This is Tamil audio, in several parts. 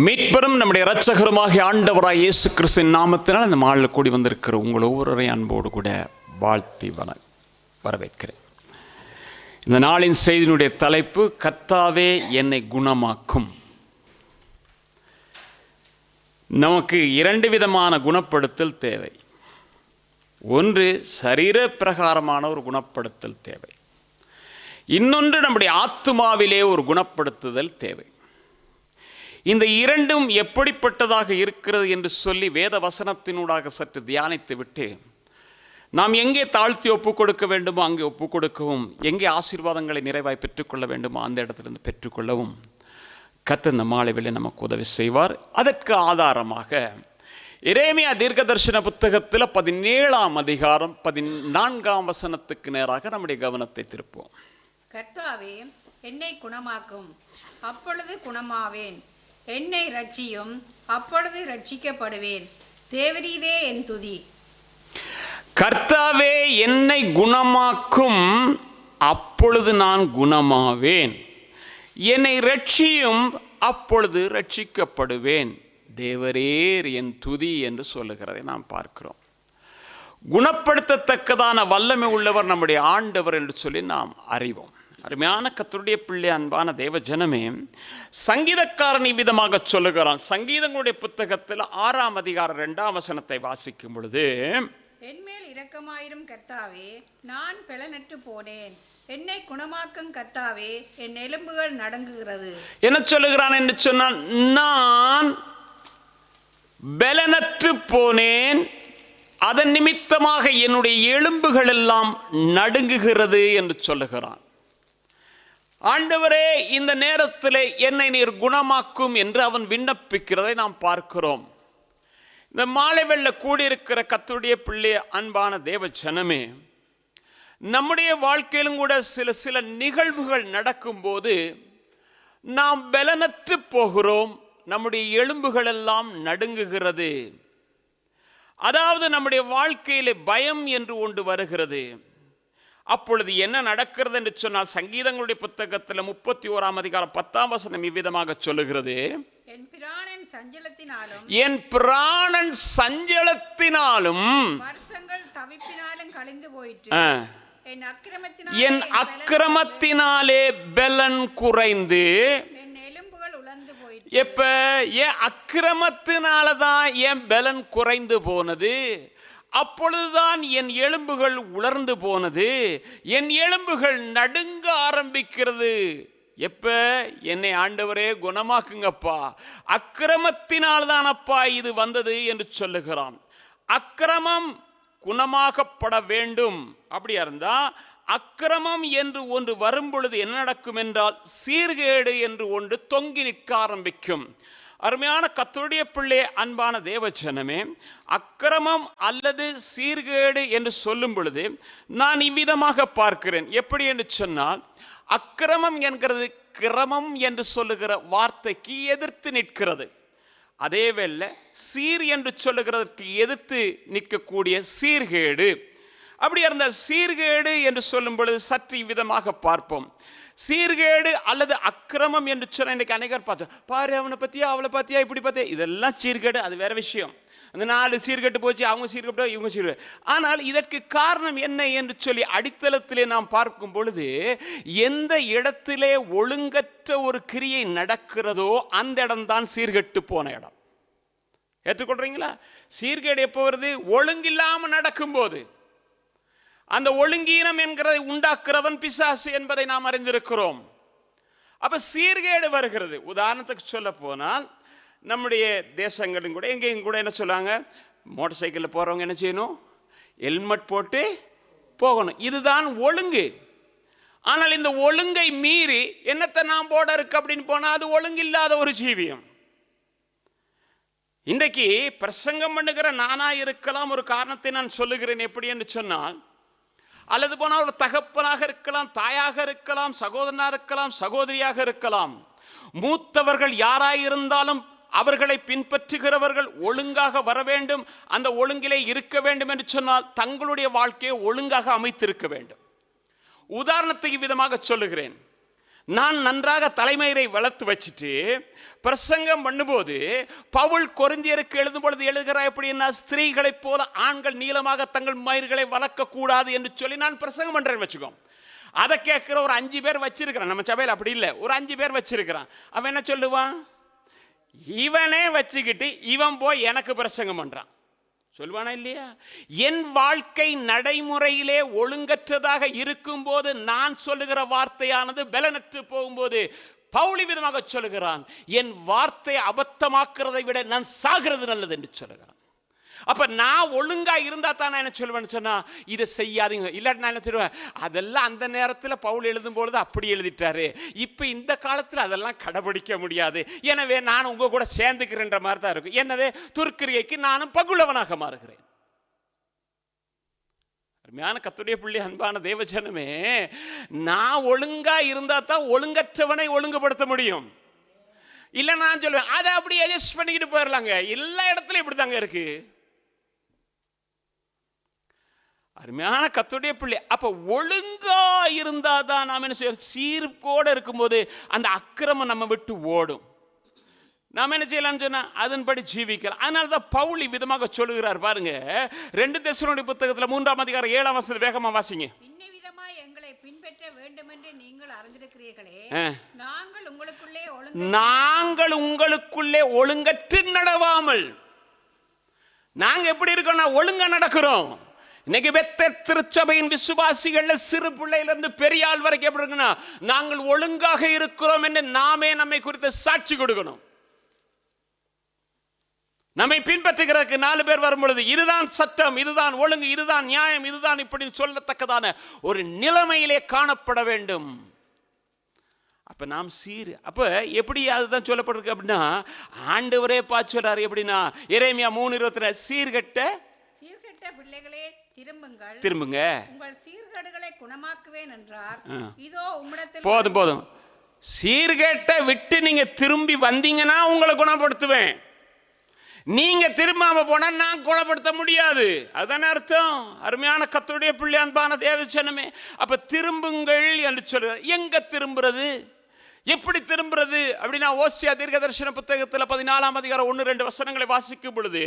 மீட்பெரும் நம்முடைய இரட்சகருமாகிய ஆண்டவராய் இயேசு கிறிஸ்துவின் நாமத்தினால் இந்த மாலில் கூடி வந்திருக்கிற உங்கள் ஒவ்வொருவரையும் அன்போடு கூட வாழ்த்தி வரவேற்கிறேன். இந்த நாளின் செய்தியினுடைய தலைப்பு, கர்த்தாவே என்னை குணமாக்கும். நமக்கு இரண்டு விதமான குணப்படுத்தல் தேவை. ஒன்று சரீர பிரகாரமான ஒரு குணப்படுத்தல் தேவை, இன்னொன்று நம்முடைய ஆத்துமாவிலே ஒரு குணப்படுத்துதல் தேவை. இந்த இரண்டும் எப்படிப்பட்டதாக இருக்கிறது என்று சொல்லி வேத வசனத்தினூடாக சற்று தியானித்து விட்டு, நாம் எங்கே தாழ்த்தி ஒப்புக் கொடுக்க வேண்டுமோ அங்கே ஒப்புக் கொடுக்கவும், எங்கே ஆசீர்வாதங்களை நிறைவாய் பெற்றுக்கொள்ள வேண்டுமோ அந்த இடத்திலிருந்து பெற்றுக்கொள்ளவும் கர்த்தர் இந்த மாலையிலே நமக்கு உதவி செய்வார். அதற்கு ஆதாரமாக எரேமியா தீர்க்கதரிசன புத்தகத்தில் 17ஆம் அதிகாரம் 14ஆம் வசனத்துக்கு நேராக நம்முடைய கவனத்தை திருப்போம். கர்த்தாவே என்னை குணமாக்கும், அப்பொழுது குணமாவேன். என்னை ரட்சியும், அப்பொழுது ரட்சிக்கப்படுவேன். தேவரீரே என் துதி. கர்த்தாவே என்னை குணமாக்கும், அப்பொழுது நான் குணமாவேன். என்னை ரட்சியும், அப்பொழுது ரட்சிக்கப்படுவேன். தேவரீர் என் துதி என்று சொல்லுகிறதை நாம் பார்க்கிறோம். குணப்படுத்தத்தக்கதான வல்லமை உள்ளவர் நம்முடைய ஆண்டவர் என்று சொல்லி நாம் அறிவோம். அருமையான கர்த்தருடைய பிள்ளை, அன்பான தேவ ஜனமே, சங்கீதக்காரன் இவ்விதமாக சொல்லுகிறான். சங்கீதங்களுடைய புத்தகத்தில் 6ஆம் அதிகாரம் 2ஆம் வசனத்தை வாசிக்கும் பொழுது, என்மேல் இரக்கமாயிரும் கர்த்தாவே, நான் பெலனற்று போனேன். என்னை குணமாக்கும் கர்த்தாவே, என் எலும்புகள் நடுங்குகிறது. என்ன சொல்லுகிறான் என்று சொன்னால், நான் பெலனற்று போனேன், அதன் நிமித்தமாக என்னுடைய எலும்புகள் எல்லாம் நடுங்குகிறது என்று சொல்லுகிறான். ஆண்டவரே, இந்த நேரத்தில் என்னை நீர் குணமாக்கும் என்று அவன் விண்ணப்பிக்கிறதை நாம் பார்க்கிறோம். இந்த மாலை வெள்ள கூடியிருக்கிற கர்த்தருடைய பிள்ளை, அன்பான தேவ ஜனமே, நம்முடைய வாழ்க்கையிலும் கூட சில நிகழ்வுகள் நடக்கும்போது நாம் பலனற்று போகிறோம். நம்முடைய எலும்புகள் எல்லாம் நடுங்குகிறது. அதாவது நம்முடைய வாழ்க்கையிலே பயம் என்று ஒன்று வருகிறது. அப்பொழுது என்ன நடக்கிறது என்று சொன்னால், சங்கீதங்களுடைய புத்தகத்தில் 31ஆம் அதிகாரம் 10ஆம் வசனம் இவ்விதமாக சொல்லுகிறது, என் பிராணன் சஞ்சலத்தினாலும் வருஷங்கள் தவிப்பினாலும் கழிந்து போயிற்று. என் அக்கிரமத்தினாலே பெலன் குறைந்து, என் எலும்புகள் உலர்ந்து போயிற்று. எப்ப என் அக்கிரமத்தினாலதான் என் பெலன் குறைந்து போனது. அப்பொழுதுதான் என் எலும்புகள் உலர்ந்து போனது, என் எலும்புகள் நடுங்க ஆரம்பிக்கிறது. எப்ப என்னை ஆண்டவரே குணமாக்குங்கப்பா, அக்கிரமத்தினால்தான் அப்பா இது வந்தது என்று சொல்லுகிறான். அக்கிரமம் குணமாக்கப்பட வேண்டும். அப்படியா இருந்தா, அக்கிரமம் என்று ஒன்று வரும் பொழுது என்ன நடக்கும் என்றால், சீர்கேடு என்று ஒன்று தொங்கி நிற்க ஆரம்பிக்கும். அருமையான கர்த்தருடைய பிள்ளை, அன்பான தேவஜனமே, அக்கிரமம் அல்லது சீர்கேடு என்று சொல்லும் பொழுது நான் இவ்விதமாக பார்க்கிறேன். எப்படி என்று சொன்னால், அக்கிரமம் என்கிறது கிரமம் என்று சொல்லுகிற வார்த்தைக்கு எதிர்த்து நிற்கிறது. அதேவேளை சீர் என்று சொல்லுகிறதற்கு எதிர்த்து நிற்கக்கூடிய சீர்கேடு. அப்படி இருந்த சீர்கேடு என்று சொல்லும் பொழுது சற்று இவ்விதமாக பார்ப்போம். சீர்கேடு அல்லது அக்கிரமம் என்று சொன்ன இன்னைக்கு அநேகர் பார்த்தோம், பாரு அவனை பத்தியா அவளை பத்தியா இப்படி பார்த்தியா, இதெல்லாம் சீர்கேடு. அது வேற விஷயம். அந்த 4 சீர்கெட்டு போச்சு, அவங்க சீர்கெட்டு இவங்க சீர்கேடு. ஆனால் இதற்கு காரணம் என்ன என்று சொல்லி அடித்தளத்திலே நாம் பார்க்கும் பொழுது, எந்த இடத்திலே ஒழுங்கற்ற ஒரு கிரியை நடக்கிறதோ அந்த இடம்தான் சீர்கெட்டு போன இடம். ஏற்றுக்கொள்றீங்களா? சீர்கேடு எப்போ வருது? ஒழுங்கில்லாமல் நடக்கும்போது. அந்த ஒழுங்கீனம் என்கிறதை உண்டாக்குறவன் பிசாசு என்பதை நாம் அறிந்திருக்கிறோம். அப்ப சீர்கேடு வருகிறது. உதாரணத்துக்கு சொல்ல போனால், நம்முடைய தேசங்களும் கூட எங்கேயும் கூட என்ன சொல்லுவாங்க, மோட்டார் சைக்கிளில் போறவங்க என்ன செய்யணும்? ஹெல்மெட் போட்டு போகணும். இதுதான் ஒழுங்கு. ஆனால் இந்த ஒழுங்கை மீறி என்னத்தை நாம் போட இருக்கு அப்படின்னு போனா அது ஒழுங்கில்லாத ஒரு ஜீவியம். இன்றைக்கு பிரசங்கம் பண்ணுகிற நானா இருக்கலாம். ஒரு காரணத்தை நான் சொல்லுகிறேன். எப்படி என்று சொன்னால், அல்லது போனால் ஒரு தகப்பனாக இருக்கலாம், தாயாக இருக்கலாம், சகோதரனாக இருக்கலாம், சகோதரியாக இருக்கலாம். மூத்தவர்கள் யாராயிருந்தாலும் அவர்களை பின்பற்றுகிறவர்கள் ஒழுங்காக வர வேண்டும், அந்த ஒழுங்கிலே இருக்க வேண்டும் என்று சொன்னால் தங்களுடைய வாழ்க்கையை ஒழுங்காக அமைத்திருக்க வேண்டும். உதாரணத்துக்கு விதமாக சொல்லுகிறேன். நான் நன்றாக தலைமயிரை வளர்த்து வச்சுட்டு பிரசங்கம் பண்ணும்போது பவுல் கொரிந்தியருக்கு எழுதும் பொழுது எழுதுகிறார் எப்படின்னா, ஸ்திரீகளைப் போல ஆண்கள் நீளமாக தங்கள் மயிர்களை வளர்க்க கூடாது என்று சொல்லி நான் பிரசங்கம் பண்றேன்னு வச்சுக்கோ. அதை கேட்கிற ஒரு 5 பேர் வச்சிருக்கிறான். நம்ம சபையில் அப்படி இல்லை, ஒரு 5 பேர் வச்சிருக்கிறான். அவன் என்ன சொல்லுவான்? இவனே வச்சுக்கிட்டு இவன் போய் எனக்கு பிரசங்கம் பண்றான் சொல்லுவானா இல்லையா? என் வாழ்க்கை நடைமுறையிலே ஒழுங்கற்றதாக இருக்கும்போது நான் சொல்லுகிற வார்த்தையானது பலனற்று போகும்போது பவுல் விதமாக சொல்லுகிறான், என் வார்த்தை அபத்தமாக்குறதை விட நான் சாகிறது நல்லது என்று சொல்லுகிறான். அப்ப நான் ஒழுங்கா இருந்தா தான் நான் என்ன சொல்லுவேன்னு சொன்னா, இதை செய்யாதீங்க. இல்லாட்டி நான் என்ன சொல்லுவேன், அதெல்லாம் அந்த நேரத்தில் பவுல் எழுதும் பொழுது அப்படி எழுதிட்டாரு, இப்ப இந்த காலத்தில் அதெல்லாம் கடைபிடிக்க முடியாது, எனவே நான் உங்க கூட சேர்ந்துக்கிறேன்ற மாதிரி தான் இருக்கும். என்னது, துர்க்கிரியைக்கு நானும் பகுலவனாக மாறுகிறேன். அருமையான கர்த்தருடைய பிள்ளை, அன்பான தேவஜனமே, நான் ஒழுங்கா இருந்தா தான் ஒழுங்கற்றவனை ஒழுங்குபடுத்த முடியும். இல்ல நான் சொல்லுவேன் அதை அப்படி அட்ஜஸ்ட் பண்ணிக்கிட்டு போயிடலாங்க. எல்லா இடத்துலயும் இப்படி தாங்க இருக்கு. அருமையான கர்த்தருடைய பிள்ளை, அப்ப ஒழுங்கா இருந்தா தான் நாம என்ன செய்யறோம், சீர்கோட இருக்கும்போது அந்த அக்கிரமம் நம்ம விட்டு ஓடும். நாம என்ன செய்யலாம்னு சொன்னா அதன்படி ஜீவிக்கலாம். அதனால தான் பவுல் விதமாக சொல்லுகிறார் பாருங்க, 2 தெசலோனிக்கேயர் புத்தகத்துல 3ஆம் அதிகாரம் 7ஆம் வசனம் வேகமா வாசிங்க. இன்னவிதமாய் எங்களை பின்பற்ற வேண்டும் என்று நீங்கள் அறிந்திருக்கிறீர்களே, நாங்கள் உங்களுக்குள்ளே ஒழுங்கற்று நடவாமல். நாங்க எப்படி இருக்கோம்னா ஒழுங்கா நடக்கிறோம். இன்னைக்கு பெத்தேல் திருச்சபையின் விசுவாசிகள்ல சிறு பிள்ளையில இருந்து பெரிய ஆள் வரைக்கும் எப்படி இருக்குன்னா, நாங்கள் ஒழுங்காக இருக்கிறோம் என்று நாமே நம்மை குறித்து சாட்சி கொடுக்கணும். நம்மை பின்பற்றுகிறதுக்கு 4 பேர் வரும் பொழுது இதுதான் சட்டம், இதுதான் ஒழுங்கு, இதுதான் நியாயம், இதுதான் இப்படி சொல்லத்தக்கதான ஒரு நிலைமையிலே காணப்பட வேண்டும். அப்ப நாம் அப்ப எப்படி அதுதான் சொல்லப்பட்டிருக்கு அப்படின்னா, ஆண்டவரே பார்த்து சொல்றாரு எப்படின்னா, எரேமியா 3:22, சீர்கெட்ட பிள்ளைகளே திரும்புங்கள், திரும்புங்க, உங்கள் சீர்கேடுகளை குணமாக்குவேன் என்றார். இதோ உம்மிடத்தில். போதும் போதும், சீர்கேட்ட விட்டு நீங்க திரும்பி வந்தீங்கன்னா உங்களை குணப்படுத்துவேன். நீங்க திரும்பாம போனா நான் குணப்படுத்த முடியாது. அதுதானே அர்த்தம். அருமையான கர்த்தருடைய பிள்ளை, அன்பான தேவஜனமே, அப்ப திரும்புங்கள் என்று சொல்றார். எங்க திரும்புறது, எப்படி திரும்புறது அப்படின்னா, ஓசியா தீர்க்கதரிசன புத்தகத்தில் 14ஆம் அதிகாரம் 1-2 வசனங்களை வாசிக்கும் பொழுது,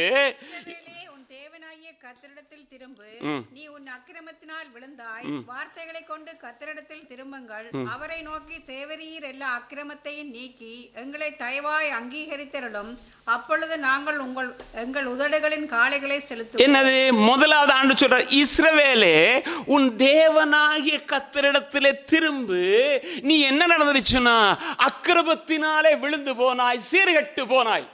கர்த்தரிடத்தில் திரும்பு, நீ உன் அக்கிரமத்தினால் விழுந்தாய், வார்த்தைகளை கொண்டு கர்த்தரிடத்தில் திரும்புங்கள், அவரை நோக்கி தேவரீர் எல்லா அக்கிரமத்தையும் நீக்கி எங்களை தயவாய் அங்கீகரித்தருளும், அப்பொழுது நாங்கள் எங்கள் உதடுகளின் காளைகளை செலுத்துவோம். என்னது முதலாவது ஆண்டு சொல்ற, இஸ்ரவேலே உன் தேவனாகிய கர்த்தரிடத்திலே திரும்பு. நீ என்ன நடந்துருச்சுன்னா, அக்கிரமத்தினாலே விழுந்து போனாய், சீர்கெட்டு போனாய்.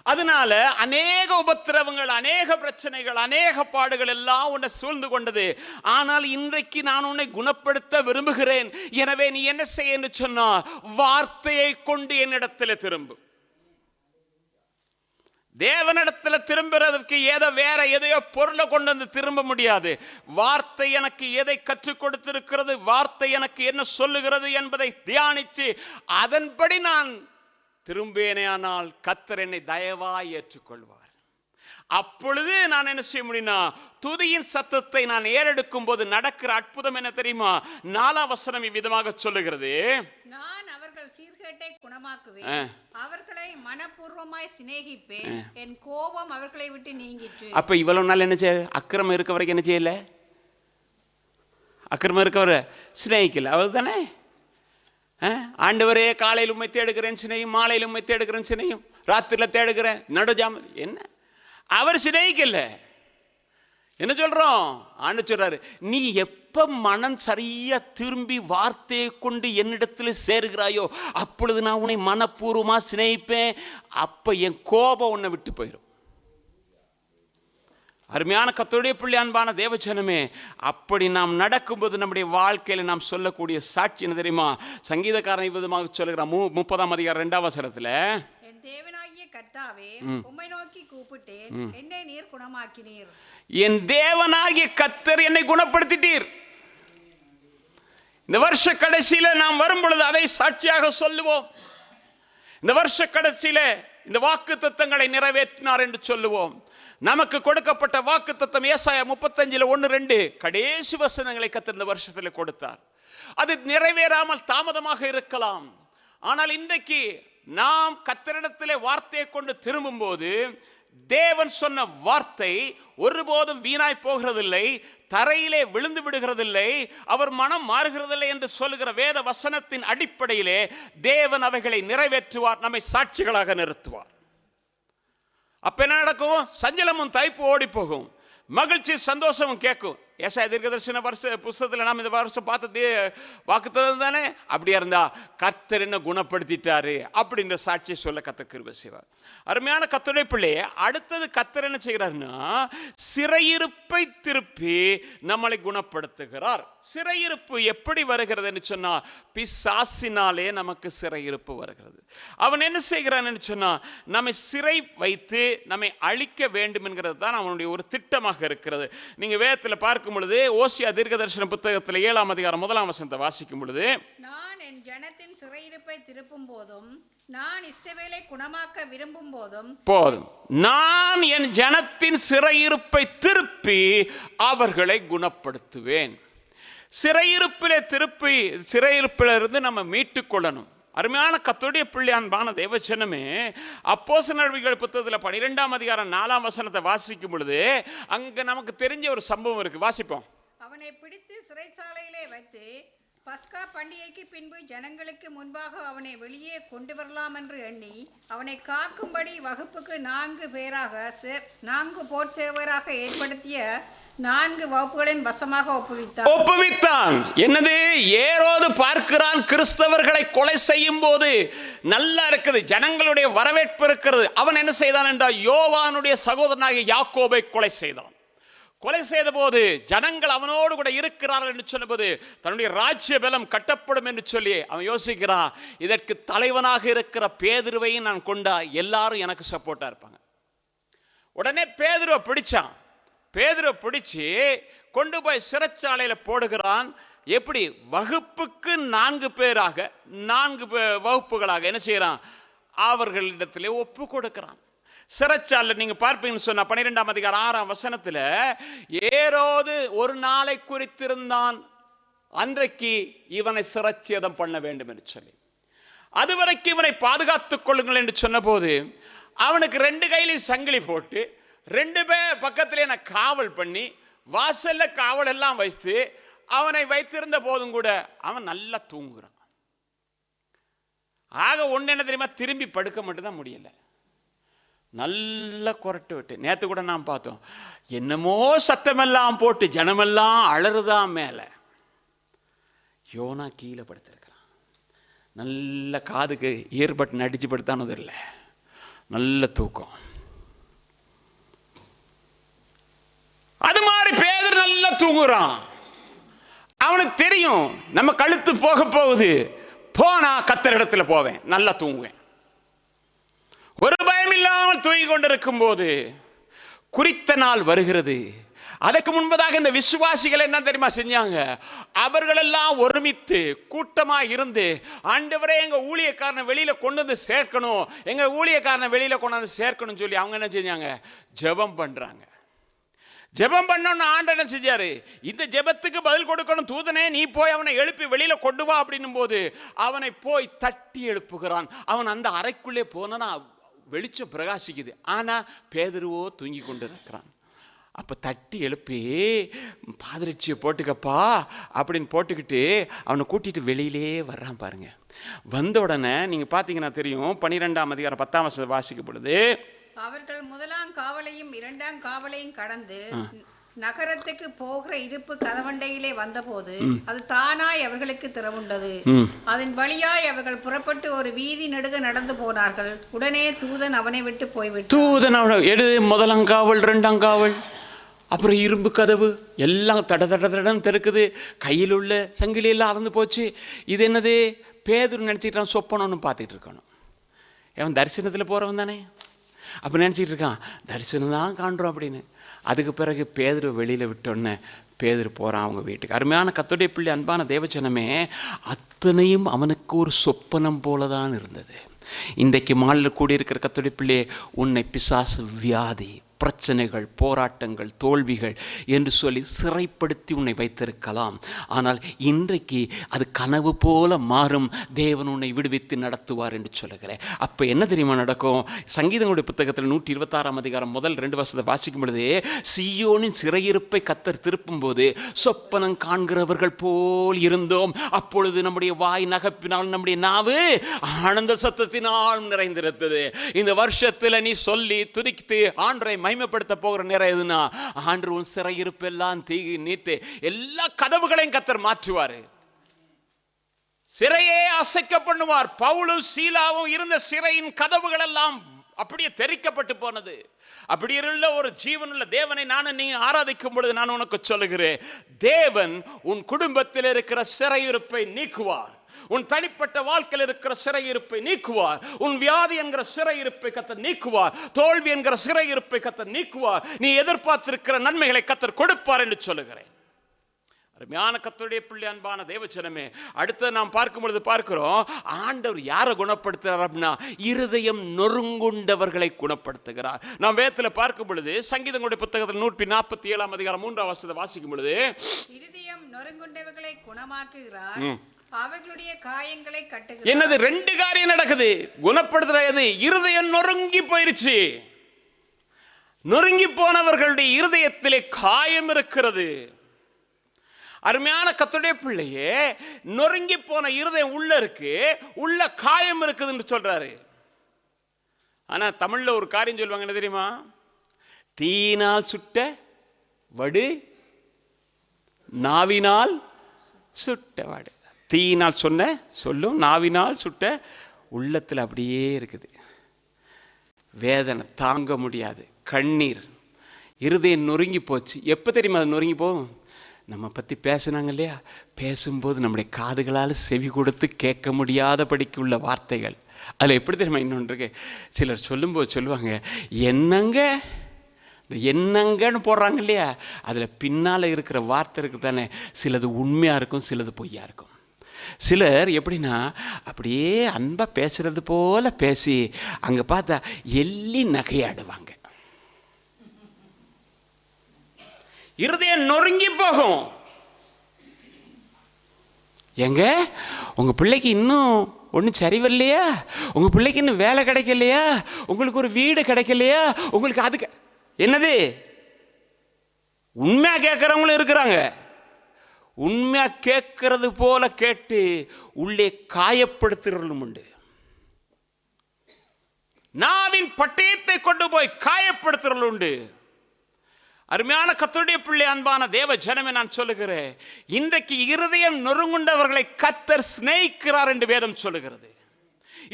அதனால அநேக உபத்திரவங்கள், அநேக பிரச்சனைகள், அநேக பாடுகள் எல்லாம் உன்னை சூழ்ந்து கொண்டது. ஆனால் இன்றைக்கு நான் உன்னை குணப்படுத்த விரும்புகிறேன். எனவே நீ என்ன செய்ய என்று சொன்னா, வார்த்தையை கொண்டு என்னிடத்தில் திரும்பு. தேவனிடத்தில் திரும்புறதுக்கு வேற எதையோ பொருளை கொண்டு வந்து திரும்ப முடியாது. வார்த்தை எனக்கு எதை கற்றுக் கொடுத்திருக்கிறது, வார்த்தை எனக்கு என்ன சொல்லுகிறது என்பதை தியானித்து அதன்படி நான் திரும்பேனே, ஆனால் கர்த்தர் என்னை தயவாய் ஏற்றுக்கொள்வார். அப்பொழுது நான் என்ன செய்ய முடியும்னா, துதியின் சத்தத்தை நான் ஏறெடுக்கும் போது நடக்கிற அற்புதம் என்ன தெரியுமா? 4ஆம் வசனம் இவ்விதமாக சொல்லுகிறது, நான் அவர்கள் சீர்கேட்டை குணமாக்குவேன், அவர்களை மனப்பூர்வமாய் சிநேகிப்பேன், என் கோபம் அவர்களை விட்டு நீங்கிற்று. அப்ப இவ்வளவு நாள் என்ன செய்ய, அக்கிரமம் இருக்க வரைக்கும் என்ன செய்யல, அக்கிரமம் இருக்கவரை சிநேகிக்கல. அவள் தானே ஆண்டவரே, காலையில் உண்மை தேடுகிறேன் சினையும், மாலையில் உண்மை தேடுகிறேன் சினையும், ராத்திரில தேடுகிறேன் நடுஜாம. என்ன அவர் சிநேகிக்கல. என்ன சொல்றோம்? ஆண்டு சொல்றாரு, நீ எப்ப மனம் சரியா திரும்பி வார்த்தையை கொண்டு என்னிடத்தில் சேருகிறாயோ அப்பொழுது நான் உன்னை மனப்பூர்வமா சிநேகிப்பேன். அப்ப என் கோபம் உன்னை விட்டு போயிடும். அருமையான கர்த்தருடைய பிள்ளை, அன்பான தேவஜனமே, அப்படி நாம் நடக்கும்போது நம்முடைய வாழ்க்கையில் நாம் சொல்லக்கூடிய சாட்சி என்ன தெரியுமா? சங்கீதக்காரன் விதமாக சொல்லுகிறான் 30ஆம் அதிகாரம் 2ஆம் வசனத்துல, என் தேவனாகிய கர்த்தாவே, உம்மை நோக்கி கூப்பிட்டேன், என்னை நீர் குணமாக்கினீர். என் தேவனாகிய கர்த்தர் என்னை குணப்படுத்திட்டீர். இந்த வருஷ கடைசியில நாம் வரும் பொழுது அதை சாட்சியாக சொல்லுவோம். இந்த வருஷ கடைசியில இந்த வாக்கு தத்தங்களை நிறைவேற்றினார் என்று சொல்லுவோம். நமக்கு கொடுக்கப்பட்ட வாக்கு தத்தம் ஏசாயா 35:1-2 கடைசி வசனங்களை கர்த்தர் இந்த வருஷத்தில் கொடுத்தார். அது நிறைவேறாமல் தாமதமாக இருக்கலாம். ஆனால் இன்றைக்கு நாம் கர்த்தரிடத்திலே வார்த்தையை கொண்டு திரும்பும் போது தேவன் சொன்ன வார்த்தை ஒருபோதும் வீணாய் போகிறதில்லை, தரையிலே விழுந்து விடுகிறதில்லை, அவர் மனம் மாறுகிறதில்லை என்று சொல்லுகிற வேத வசனத்தின் அடிப்படையிலே தேவன் அவைகளை நிறைவேற்றுவார், நம்மை சாட்சிகளாக நிறுத்துவார். அப்ப என்ன நடக்கும்? சஞ்சலமும் தைப்பு ஓடி போகும், மகிழ்ச்சி சந்தோஷமும் கேட்கும். ஏசாயா தீர்க்கதரிசன புஸ்தகத்தில் நாம் இந்த வருஷம் பார்த்தது வாக்குத்தத்தம் தானே. அப்படியா இருந்தா கர்த்தர் என்ன குணப்படுத்திட்டாரு அப்படின்ற சாட்சியை சொல்ல கர்த்தர் கிருபை செய்வார். அருமையான கர்த்தருடைய பிள்ளையே, அடுத்தது கர்த்தர் என்ன செய்கிறார்னா சிறையிருப்பை திருப்பி நம்மளை குணப்படுத்துகிறார். சிறையிருப்பு எப்படி வருகிறது என்று சொன்னா, பிசாசினாலே நமக்கு சிறையிருப்பு வருகிறது. அவன் என்ன செய்கிறான் என்று சொன்னா, நம்மை சிறை வைத்து நம்மை அழிக்க வேண்டும் என்கிறது தான் அவனுடைய ஒரு திட்டமாக இருக்கிறது. நீங்க வேதத்தில் பார்க்கும் பொழுது ஓசியா தீர்க்கதரிசன புத்தகத்தில் 7ஆம் அதிகாரம் 1ஆம் வசனத்தை வாசிக்கும் பொழுது, நான் என் ஜனத்தின் சிறையிருப்பை திருப்பும் போதும், நான் இஸ்ரவேலை குணமாக்க விரும்பும் போதும், நான் என் ஜனத்தின் சிறையிருப்பை திருப்பி அவர்களை குணப்படுத்துவேன். சிறையிருப்பிலிருந்து நம்ம மீட்டுக் கொள்ளணும். அருமையான கர்த்தருடைய பிள்ளையான்பான தேவச்சனமே, அப்போஸ்தலர் நடவடிக்கைகள் புத்தகத்தில் 12ஆம் அதிகாரம் 4ஆம் வசனத்தை வாசிக்கும் பொழுது அங்க நமக்கு தெரிஞ்ச ஒரு சம்பவம் இருக்கு. வாசிப்போம். அவனை பிடித்து சிறைச்சாலையிலே வைத்து பஸ்கா பண்டிகைக்கு பின்பு ஜனங்களுக்கு முன்பாக அவனை வெளியே கொண்டு வரலாம் என்று எண்ணி அவனை காக்கும்படி வகுப்புக்கு 4 போர்ச்சேவராக ஏற்படுத்திய 4 வகுப்புகளின் வசமாக ஒப்புவித்தான். என்னது? ஏரோது பார்க்கிறான் கிறிஸ்தவர்களை கொலை செய்யும் போது நல்லா இருக்குது, ஜனங்களுடைய வரவேற்பு இருக்கிறது. அவன் என்ன செய்தான் என்றால் யோவானுடைய சகோதரனாகிய யாக்கோபை கொலை செய்தான். கொலை செய்த போது ஜனங்கள் அவனோடு கூட இருக்கிறார்கள் என்று சொன்னபோது தன்னுடைய ராஜ்ய பலம் கட்டப்படும் என்று சொல்லி அவன் யோசிக்கிறான், இதற்கு தலைவனாக இருக்கிற பேதுருவையும் நான் கொண்டா எல்லாரும் எனக்கு சப்போர்ட்டா இருப்பாங்க. உடனே பேதுருவை பிடிச்சான். பேதுருவை பிடிச்சு கொண்டு போய் சிறைச்சாலையில் போடுகிறான். எப்படி? வகுப்புக்கு 4 பேராக 4 வகுப்புகளாக என்ன செய்யறான்? அவர்களிடத்திலே ஒப்பு கொடுக்கிறான். சிறைச்சாலை நீங்க பார்ப்பீங்கன்னு சொன்னா 12ஆம் அதிகாரம் 6ஆம் வசனத்துல, ஏரோது ஒரு நாளை குறித்திருந்தான், அன்றைக்கு இவனை சிறைச்சேதம் பண்ண வேண்டும் என்று சொல்லி, அதுவரைக்கும் இவனை பாதுகாத்துக் கொள்ளுங்கள் என்று சொன்ன போது அவனுக்கு 2 கையிலையும் சங்கிலி போட்டு 2 பேர் பக்கத்திலே நான் காவல் பண்ணி வாசல்ல காவல் எல்லாம் வைத்து அவனை வைத்திருந்த போதும் கூட அவன் நல்லா தூங்குறான். ஆக ஒன்று என்ன தெரியுமா? திரும்பி படுக்க மட்டும்தான் முடியல, நல்ல கொரட்டு விட்டு. நேற்று கூட நாம் பார்த்தோம், என்னமோ சத்தமெல்லாம் போட்டு ஜனமெல்லாம் அலறுதான் மேலே. யோனா கீழே படுத்திருக்கிறான். நல்ல காதுக்கு இயர்பட் நடிச்சு படுத்தானது இல்லை, நல்ல தூக்கம். அது மாதிரி பேதுரு நல்லா தூங்குறான். அவனுக்கு தெரியும் நம்ம கழுத்து போக போகுது, போனா கர்த்தரிடத்துல போவேன், நல்லா தூங்குவேன். ஒரு பயம் இல்லாமல் தூங்கி கொண்டிருக்கும் போது குறித்த நாள் வருகிறது. அதற்கு முன்பதாக இந்த விசுவாசிகள் என்ன தெரியுமா செஞ்சாங்க? அவர்களெல்லாம் ஒருமித்து கூட்டமா இருந்து, ஆண்டவரே எங்க ஊழியக்காரனை வெளியில கொண்டு வந்து சேர்க்கணும், எங்க ஊழியக்காரனை வெளியில கொண்டு வந்து சேர்க்கணும் சொல்லி அவங்க என்ன செஞ்சாங்க? ஜெபம் பண்றாங்க. ஜெபம் பண்ணோன்னு ஆண்டவர் என்ன செஞ்சாரு? இந்த ஜெபத்துக்கு பதில் கொடுக்கணும், தூதனே நீ போய் அவனை எழுப்பி வெளியில கொண்டு வா அப்படின்னும் போது அவனை போய் தட்டி எழுப்புகிறான். அவன் அந்த அறைக்குள்ளே போனா வெளிச்சம் பிரகாசிக்குது, ஆனா பேதுருவோ தூங்கி கொண்டு இருக்கிறான். அப்ப தட்டி எழுப்பி பாதரட்சியை போட்டுக்கப்பா அப்படின்னு போட்டுக்கிட்டு அவனை கூட்டிட்டு வெளியிலே வர்றான் பாருங்க. வந்த உடனே நீங்க பாத்தீங்கன்னா தெரியும், 12ஆம் அதிகாரம் 10ஆம் வசனம் வாசிக்கும் பொழுது, அவர்கள் 1ஆம் காவலையும் 2ஆம் காவலையும் கடந்து நகரத்துக்கு போகிற இருப்பு கதவண்டையிலே வந்தபோது அது தானாய் அவர்களுக்கு திறவுண்டது. அதன் வழியாய் அவர்கள் புறப்பட்டு ஒரு வீதி நெடுக நடந்து போனார்கள். உடனே தூதன் அவனை விட்டு போய்விட்டான். தூதன் அவனை எடு 1ஆம் காவல் 2ஆம் காவல் அப்புறம் இரும்பு கதவு எல்லாம் தட தட தடன்னு திறக்குது. கையில் உள்ள சங்கிலி எல்லாம் அறந்து போச்சு. இது என்னது? பேதுரு நினச்சிக்கிட்டான் சொப்பனம்னு பார்த்துட்டு இருக்கணும். அவன் தரிசனத்தில் போகிறவன் தானே, அப்போ நினச்சிட்டு இருக்கான் தரிசனம் தான் காண்றோம் அப்படின்னு. அதுக்கு பிறகு பேதுரு வெளியில் விட்டோன்னே பேதுரு போகிறான் அவங்க வீட்டுக்கு. அருமையான கர்த்தருடைய பிள்ளை, அன்பான தேவச்சனமே, அத்தனையும் அவனுக்கு ஒரு சொப்பனம் போல தான் இருந்தது. இன்றைக்கு மாலில் கூடியிருக்கிற கர்த்தருடைய பிள்ளையே, உன்னை பிசாசு வியாதி பிரச்சனைகள், போராட்டங்கள், தோல்விகள் என்று சொல்லி சிறைப்படுத்தி உன்னை வைத்திருக்கலாம். ஆனால் இன்றைக்கு அது கனவு போல மாறும். தேவன் உன்னை விடுவித்து நடத்துவார் என்று சொல்லுகிறேன். அப்போ என்ன தெரியுமா நடக்கும்? சங்கீதங்களுடைய புத்தகத்தில் 126 அதிகாரம் முதல் 2 வசனத்தை வாசிக்கும் பொழுது, சீயோனின் சிறையிருப்பை கர்த்தர் திருப்பும் போது சொப்பனம் காண்கிறவர்கள் போல் இருந்தோம். அப்பொழுது நம்முடைய வாய் நகைப்பினால் நம்முடைய நாவு ஆனந்த சத்தத்தினால் நிறைந்திருந்தது. இந்த வருஷத்தில் நீ சொல்லி துதித்து ஆண்டரை மகிமைப்படுத்த போகிற நேரம் எதுனா, ஆண்டு உன் சிறையிருப்பெல்லாம் நீத்து எல்லா கதவுகளையும் கர்த்தர் மாற்றுவார். சிறையே அசைக்க பண்ணுவார். பவுலும் சீலாவும் இருந்த சிறையின் கதவுகள் எல்லாம் அப்படியே தெரிக்கப்பட்டு போனது. அப்படி உள்ள ஒரு ஜீவனுள்ள தேவனை நான் நீ ஆராதிக்கும் பொழுது நான் உனக்கு சொல்லுகிறேன், தேவன் உன் குடும்பத்தில் இருக்கிற சிறையிருப்பை நீக்குவார். உன் தனிப்பட்ட வாழ்க்கையில் இருக்கிற சிறையிருப்பை நீக்குவார். உன் வியாதி என்கிற சிறையிருப்பை கர்த்தர் நீக்குவார். தோல்வி என்கிற சிறையிருப்பை கர்த்தர் நீக்குவார். நீ எதிர்பார்த்திருக்கிற நன்மைகளை கர்த்தர் கொடுப்பார் என்று சொல்லுகிறேன். அருமையான கர்த்தருடைய பிள்ளை, அன்பான தேவஜனமே, அடுத்து நாம் பார்க்கும் பொழுது பார்க்கிறோம், ஆண்டவர் யாரை குணப்படுத்துகிறார் அப்படின்னா, இருதயம் நொறுங்குண்டவர்களை குணப்படுத்துகிறார். நாம் வேதத்தில் பார்க்கும் பொழுது சங்கீதங்களுடைய புத்தகத்தில் 147 அதிகாரம் 3 வசனத்தை வாசிக்கும் பொழுது, இருதயம் நொறுங்குண்டவர்களை குணமாக்குகிறார், அவர்களுடைய காயங்களை கட்டுகிறார். என்னது? 2 காரியம் நடக்குது. குணப்படுத்துறது, இருதயம் நொறுங்கி போயிருச்சு. நொறுங்கி போனவர்களுடைய இருதயத்திலே காயம் இருக்கிறது. அருமையான கர்த்தருடைய பிள்ளையே, நொறுங்கி போன இருதயம் உள்ள இருக்கு, உள்ள காயம் இருக்குதுன்னு சொல்றாரு. ஆனா தமிழ்ல ஒரு காரியம் சொல்லுவாங்க, என்ன தெரியுமா? தீயினால் சுட்ட வடு, நாவினால் சுட்ட வடு. தீயினால் சொன்ன சொல்லும், நாவினால் சுட்ட உள்ளத்தில் அப்படியே இருக்குது. வேதனை தாங்க முடியாது, கண்ணீர், இருதயம் நொறுங்கி போச்சு. எப்போ தெரியுமா அது நொறுங்கி போகும்? நம்ம பற்றி பேசுனாங்க இல்லையா, பேசும்போது நம்முடைய காதுகளால் செவி கொடுத்து கேட்க முடியாதபடிக்கு உள்ள வார்த்தைகள். அதில் எப்படி தெரியுமா இன்னொன்று இருக்கு, சிலர் சொல்லும்போது சொல்லுவாங்க, என்னங்க இந்த என்னங்கன்னு போடுறாங்க இல்லையா, அதில் பின்னால் இருக்கிற வார்த்தை இருக்குது தானே, சிலது உண்மையாக இருக்கும், சிலது பொய்யா இருக்கும். சிலர் எப்படின்னா அப்படியே அன்பாக பேசுறது போல பேசி அங்கே பார்த்தா எள்ளி நகையாடுவாங்க. இருதயம் நொறுங்கி போகும். எங்க உங்கள் பிள்ளைக்கு இன்னும் ஒன்றும் சரிவில்லையா? உங்கள் பிள்ளைக்கு இன்னும் வேலை கிடைக்கலையா? உங்களுக்கு ஒரு வீடு கிடைக்கலையா? உங்களுக்கு அதுக்கு என்னது? உண்மையாக கேட்குறவங்களும் இருக்கிறாங்க. உண்மையாக கேட்கறது போல கேட்டு உள்ளே காயப்படுத்துகிறவர்களும் உண்டு. நாவின் பட்டயத்தை கொண்டு போய் காயப்படுத்துகிறவர்கள் உண்டு. அருமையான கர்த்தருடைய பிள்ளை, அன்பான தேவ ஜனமே, நான் சொல்லுகிறேன், இன்றைக்கு இருதயம் நொறுங்குண்டவர்களை கர்த்தர் சிநேகிக்கிறார் என்று வேதம் சொல்லுகிறது.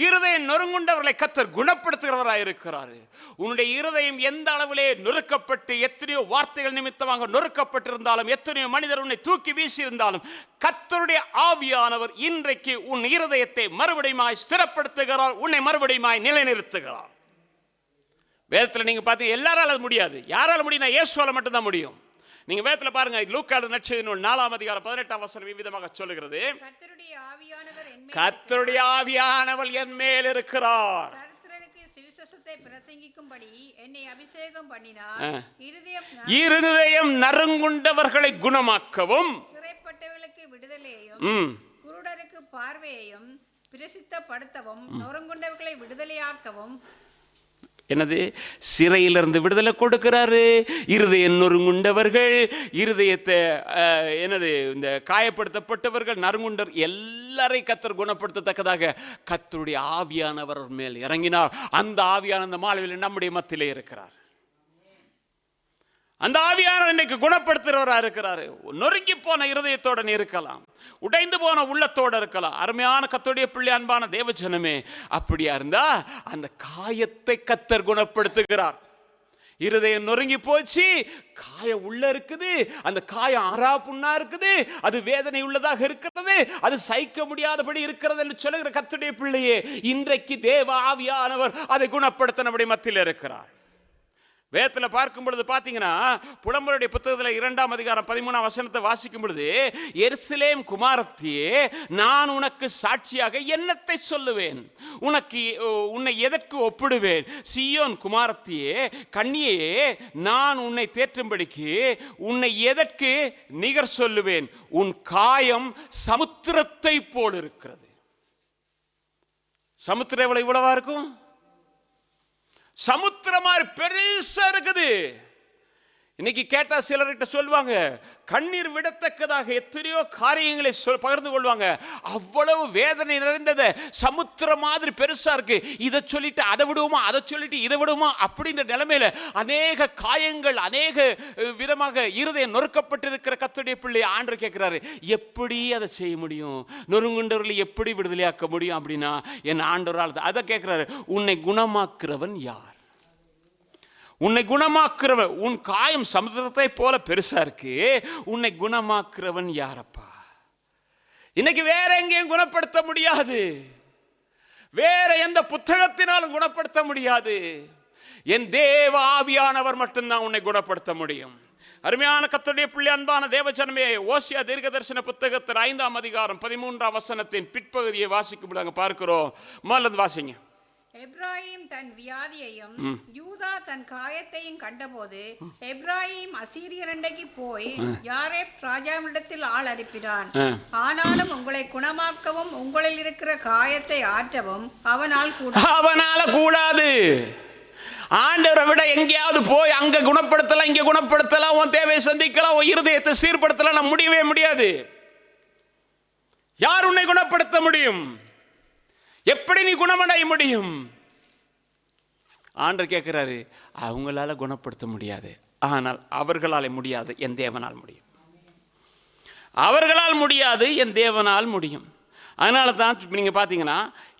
இருதயம் நொறுங்குண்டவர்களை கர்த்தர் குணப்படுத்துகிறவராக இருக்கிறார். உன்னுடைய இருதயம் எந்த அளவிலே நொறுக்கப்பட்டு, எத்தனையோ வார்த்தைகள் நிமித்தமாக நொறுக்கப்பட்டிருந்தாலும், எத்தனையோ மனிதர் உன்னை தூக்கி வீசியிருந்தாலும், கர்த்தருடைய ஆவியானவர் இன்றைக்கு உன் இருதயத்தை மறுபடியுமாய் ஸ்திரப்படுத்துகிறார், உன்னை மறுபடியுமாய் நிலைநிறுத்துகிறார். வேதத்தில் நீங்க பார்த்தீங்க, எல்லாரால அது முடியாது. யாரால முடியும்? இயேசுவால மட்டும்தான் முடியும். நீங்க வேதத்தில் பாருங்க, லூக்கா நற்செய்தி 4 அதிகாரம் 18 வசனம் விதமாக சொல்லுகிறது, கர்த்தருடைய ஆவியானவர் என் மேல் இருக்கிறார், சுவிசேஷத்தை பிரசங்கிக்கும்படி என்னை அபிஷேகம் பண்ணினார், இருதயம் நறுங்குண்டவர்களை குணமாக்கவும், சிறைப்பட்டவர்களுக்கு விடுதலையையும், குருடருக்கு பார்வையையும் பிரசித்தப்படுத்தவும், நொறுங்குண்டவர்களை விடுதலையாக்கவும். என்னது? சிறையிலிருந்து விடுதலை கொடுக்கிறாரு. இருதயம் நொறுங்குண்டவர்கள், இருதயத்தை என்னது இந்த காயப்படுத்தப்பட்டவர்கள், நறுங்குண்டர் எல்லாரையும் கர்த்தர் குணப்படுத்தத்தக்கதாக கர்த்தருடைய ஆவியானவர் மேல் இறங்கினார். அந்த ஆவியான அந்த மாலையில் நம்முடைய மத்தியிலே இருக்கிறார். அந்த ஆவியானவர் இன்னைக்கு குணப்படுத்துகிறவராக இருக்கிறாரு. நொறுங்கி போன இருதயத்தோட நீ இருக்கலாம், உடைந்து போன உள்ளத்தோடு இருக்கலாம். அருமையான கர்த்தருடைய பிள்ளை, அன்பான தேவஜனமே, அப்படியா இருந்தா அந்த காயத்தை கர்த்தர் குணப்படுத்துகிறார். இருதயம் நொறுங்கி போச்சு, காயம் உள்ள இருக்குது, அந்த காயம் ஆறா புண்ணா இருக்குது, அது வேதனை உள்ளதாக இருக்கிறது, அது சகிக்க முடியாதபடி இருக்கிறது என்று சொல்லுகிற கர்த்தருடைய பிள்ளையே, இன்றைக்கு தேவ ஆவியானவர் அதை குணப்படுத்த நம்முடைய மத்தியில் இருக்கிறார். வேதத்தில் பார்க்கும் பொழுது பார்த்தீங்கன்னா, புலம்பலுடைய புத்தகத்தில் 2ஆம் அதிகாரம் 13ஆம் வசனத்தை வாசிக்கும் பொழுது, எருசலேம் குமாரத்தியே, நான் உனக்கு சாட்சியாக என்னத்தை சொல்லுவேன், உன்னை எதற்கு ஒப்பிடுவேன்? சீயோன் குமாரத்தியே, கன்னியே, நான் உன்னை தேற்றும்படிக்கு உன்னை எதற்கு நிகர் சொல்லுவேன்? உன் காயம் சமுத்திரத்தை போல் இருக்கிறது. சமுத்திரம் இவ்வளவா இருக்கும்? சமுத்திரம் மாதிரி பெருசா இருக்குது. இன்னைக்கு கேட்டா சிலர்கிட்ட சொல்லுவாங்க, கண்ணீர் விடத்தக்கதாக எத்தனையோ காரியங்களை பகிர்ந்து கொள்வாங்க. அவ்வளவு வேதனை நிறைந்தது, சமுத்திரம் மாதிரி பெருசா இருக்கு. இதை சொல்லிட்டு அதை விடுவோமா, அதை சொல்லிட்டு இதை விடுவோமா அப்படின்ற நிலைமையில அநேக காயங்கள், அநேக விதமாக இருதயம் நொறுக்கப்பட்டிருக்கிற கர்த்தருடைய பிள்ளை ஆண்டவர் கேட்கிறாரு, எப்படி அதை செய்ய முடியும்? நொறுங்குண்டவர்களை எப்படி விடுதலையாக்க முடியும் அப்படின்னா என் ஆண்டவரால். அதை கேட்கிறாரு, உன்னை குணமாக்குறவன் யார்? உன்னை குணமாக்குறவன், உன் காயம் சமுத்திரத்தை போல பெருசா இருக்கு, உன்னை குணமாக்குறவன் யாரப்பா? இன்னைக்கு வேற எங்கேயும் குணப்படுத்த முடியாது, வேற எந்த புத்தகத்தினாலும் குணப்படுத்த முடியாது. என் தேவ ஆவியானவர் மட்டும்தான் உன்னை குணப்படுத்த முடியும். அருமையான கர்த்தருடைய பிள்ளை, அன்பான தேவஜனமே, ஓசியா தீர்க்கதரிசன புத்தகத்தில் 5ஆம் அதிகாரம் 13ஆம் வசனத்தின் பிற்பகுதியை வாசிக்கும் பார்க்கிறோம். முதல்ல வாசிங்க. எப்ராயிம் தன் வியாதியையும் யூதா தன் காயத்தையும் கண்டபோது எப்ராயிம் அசீரியரண்டைக்கு போய் யாரேப் ராஜாவிடத்தில் ஆள் அனுப்பினான். ஆனாலும் உங்களை குணமாக்கவும் உங்களில் இருக்கிற காயத்தை ஆற்றவும் அவனால கூடாது. ஆண்டவரை விட எங்கேயாவது போய் அங்க குணப்படுத்தலாம், இங்க குணப்படுத்தலாம், உன் தேவையை சந்திக்கலாம், உன் இருதயத்தை சீர்படுத்தலாம், முடியவே முடியாது. யார் உன்னை குணப்படுத்த முடியும்? எப்படி நீ குணமடைய முடியும்? ஆண்டவர் கேட்கிறாரு, அவங்களால குணப்படுத்த முடியாது, ஆனால் அவர்களால் முடியாது, என் தேவனால் முடியும். அவர்களால் முடியாது, என் தேவனால் முடியும். அதனால தான் நீங்கள் பார்த்தீங்கன்னா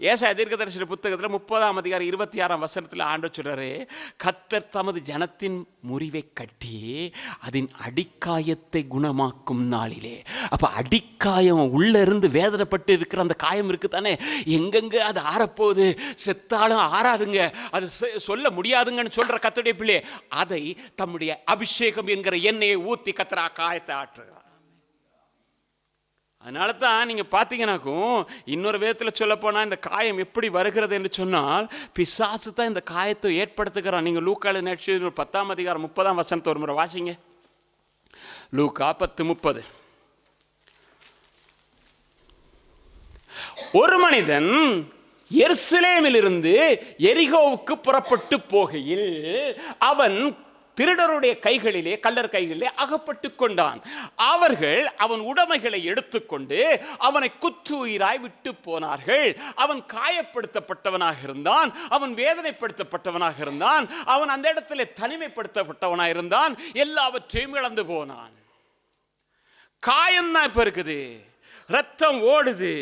ஏசாயா தீர்க்கதரிசன புத்தகத்தில் 30ஆம் அதிகாரம் 26ஆம் வசனத்தில் ஆண்டவர் சொல்றாரு, கர்த்தர் தமது ஜனத்தின் முறிவை கட்டி அதன் அடிக்காயத்தை குணமாக்கும் நாளிலே. அப்போ அடிக்காயம் உள்ள இருந்து வேதனைப்பட்டு இருக்கிற அந்த காயம் இருக்கு தானே, எங்கெங்க அது ஆறப்போகுது, செத்தாலும் ஆறாதுங்க, அது சொல்ல முடியாதுங்கன்னு சொல்ற கர்த்தருடைய பிள்ளை, அதை தம்முடைய அபிஷேகம் என்கிற எண்ணெயை ஊற்றி கர்த்தர் காயத்தை ஆற்றுகிறார். அதனால தான் நீங்கள் பார்த்தீங்கன்னாக்கும், இன்னொரு விதத்தில் சொல்ல போனால் இந்த காயம் எப்படி வருகிறது என்று சொன்னால், பிசாசு தான் இந்த காயத்தை ஏற்படுத்துகிறான். நீங்கள் லூக்கால நேற்று 10ஆம் அதிகாரம் 30ஆம் வசனத்தை ஒரு முறை வாசிங்க. லூக்கா 10:30. ஒரு மனிதன் எருசலேமிலிருந்து எரிகோவுக்கு புறப்பட்டு போகையில் அவன் திருடருடைய கைகளிலே, கள்ளர் கைகளிலே அகப்பட்டு கொண்டான். அவர்கள் அவன் உடைமைகளை எடுத்துக்கொண்டு அவனை குற்றுயிராய் விட்டு போனார்கள். அவன் காயப்படுத்தப்பட்டவனாக இருந்தான், அவன் வேதனைப்படுத்தப்பட்டவனாக இருந்தான், அவன் அந்த இடத்துல தனிமைப்படுத்தப்பட்டவனாக இருந்தான், எல்லாவற்றையும் இழந்து போனான். காயம்தான் இப்ப இருக்குது, ரத்தம் ஓடுது,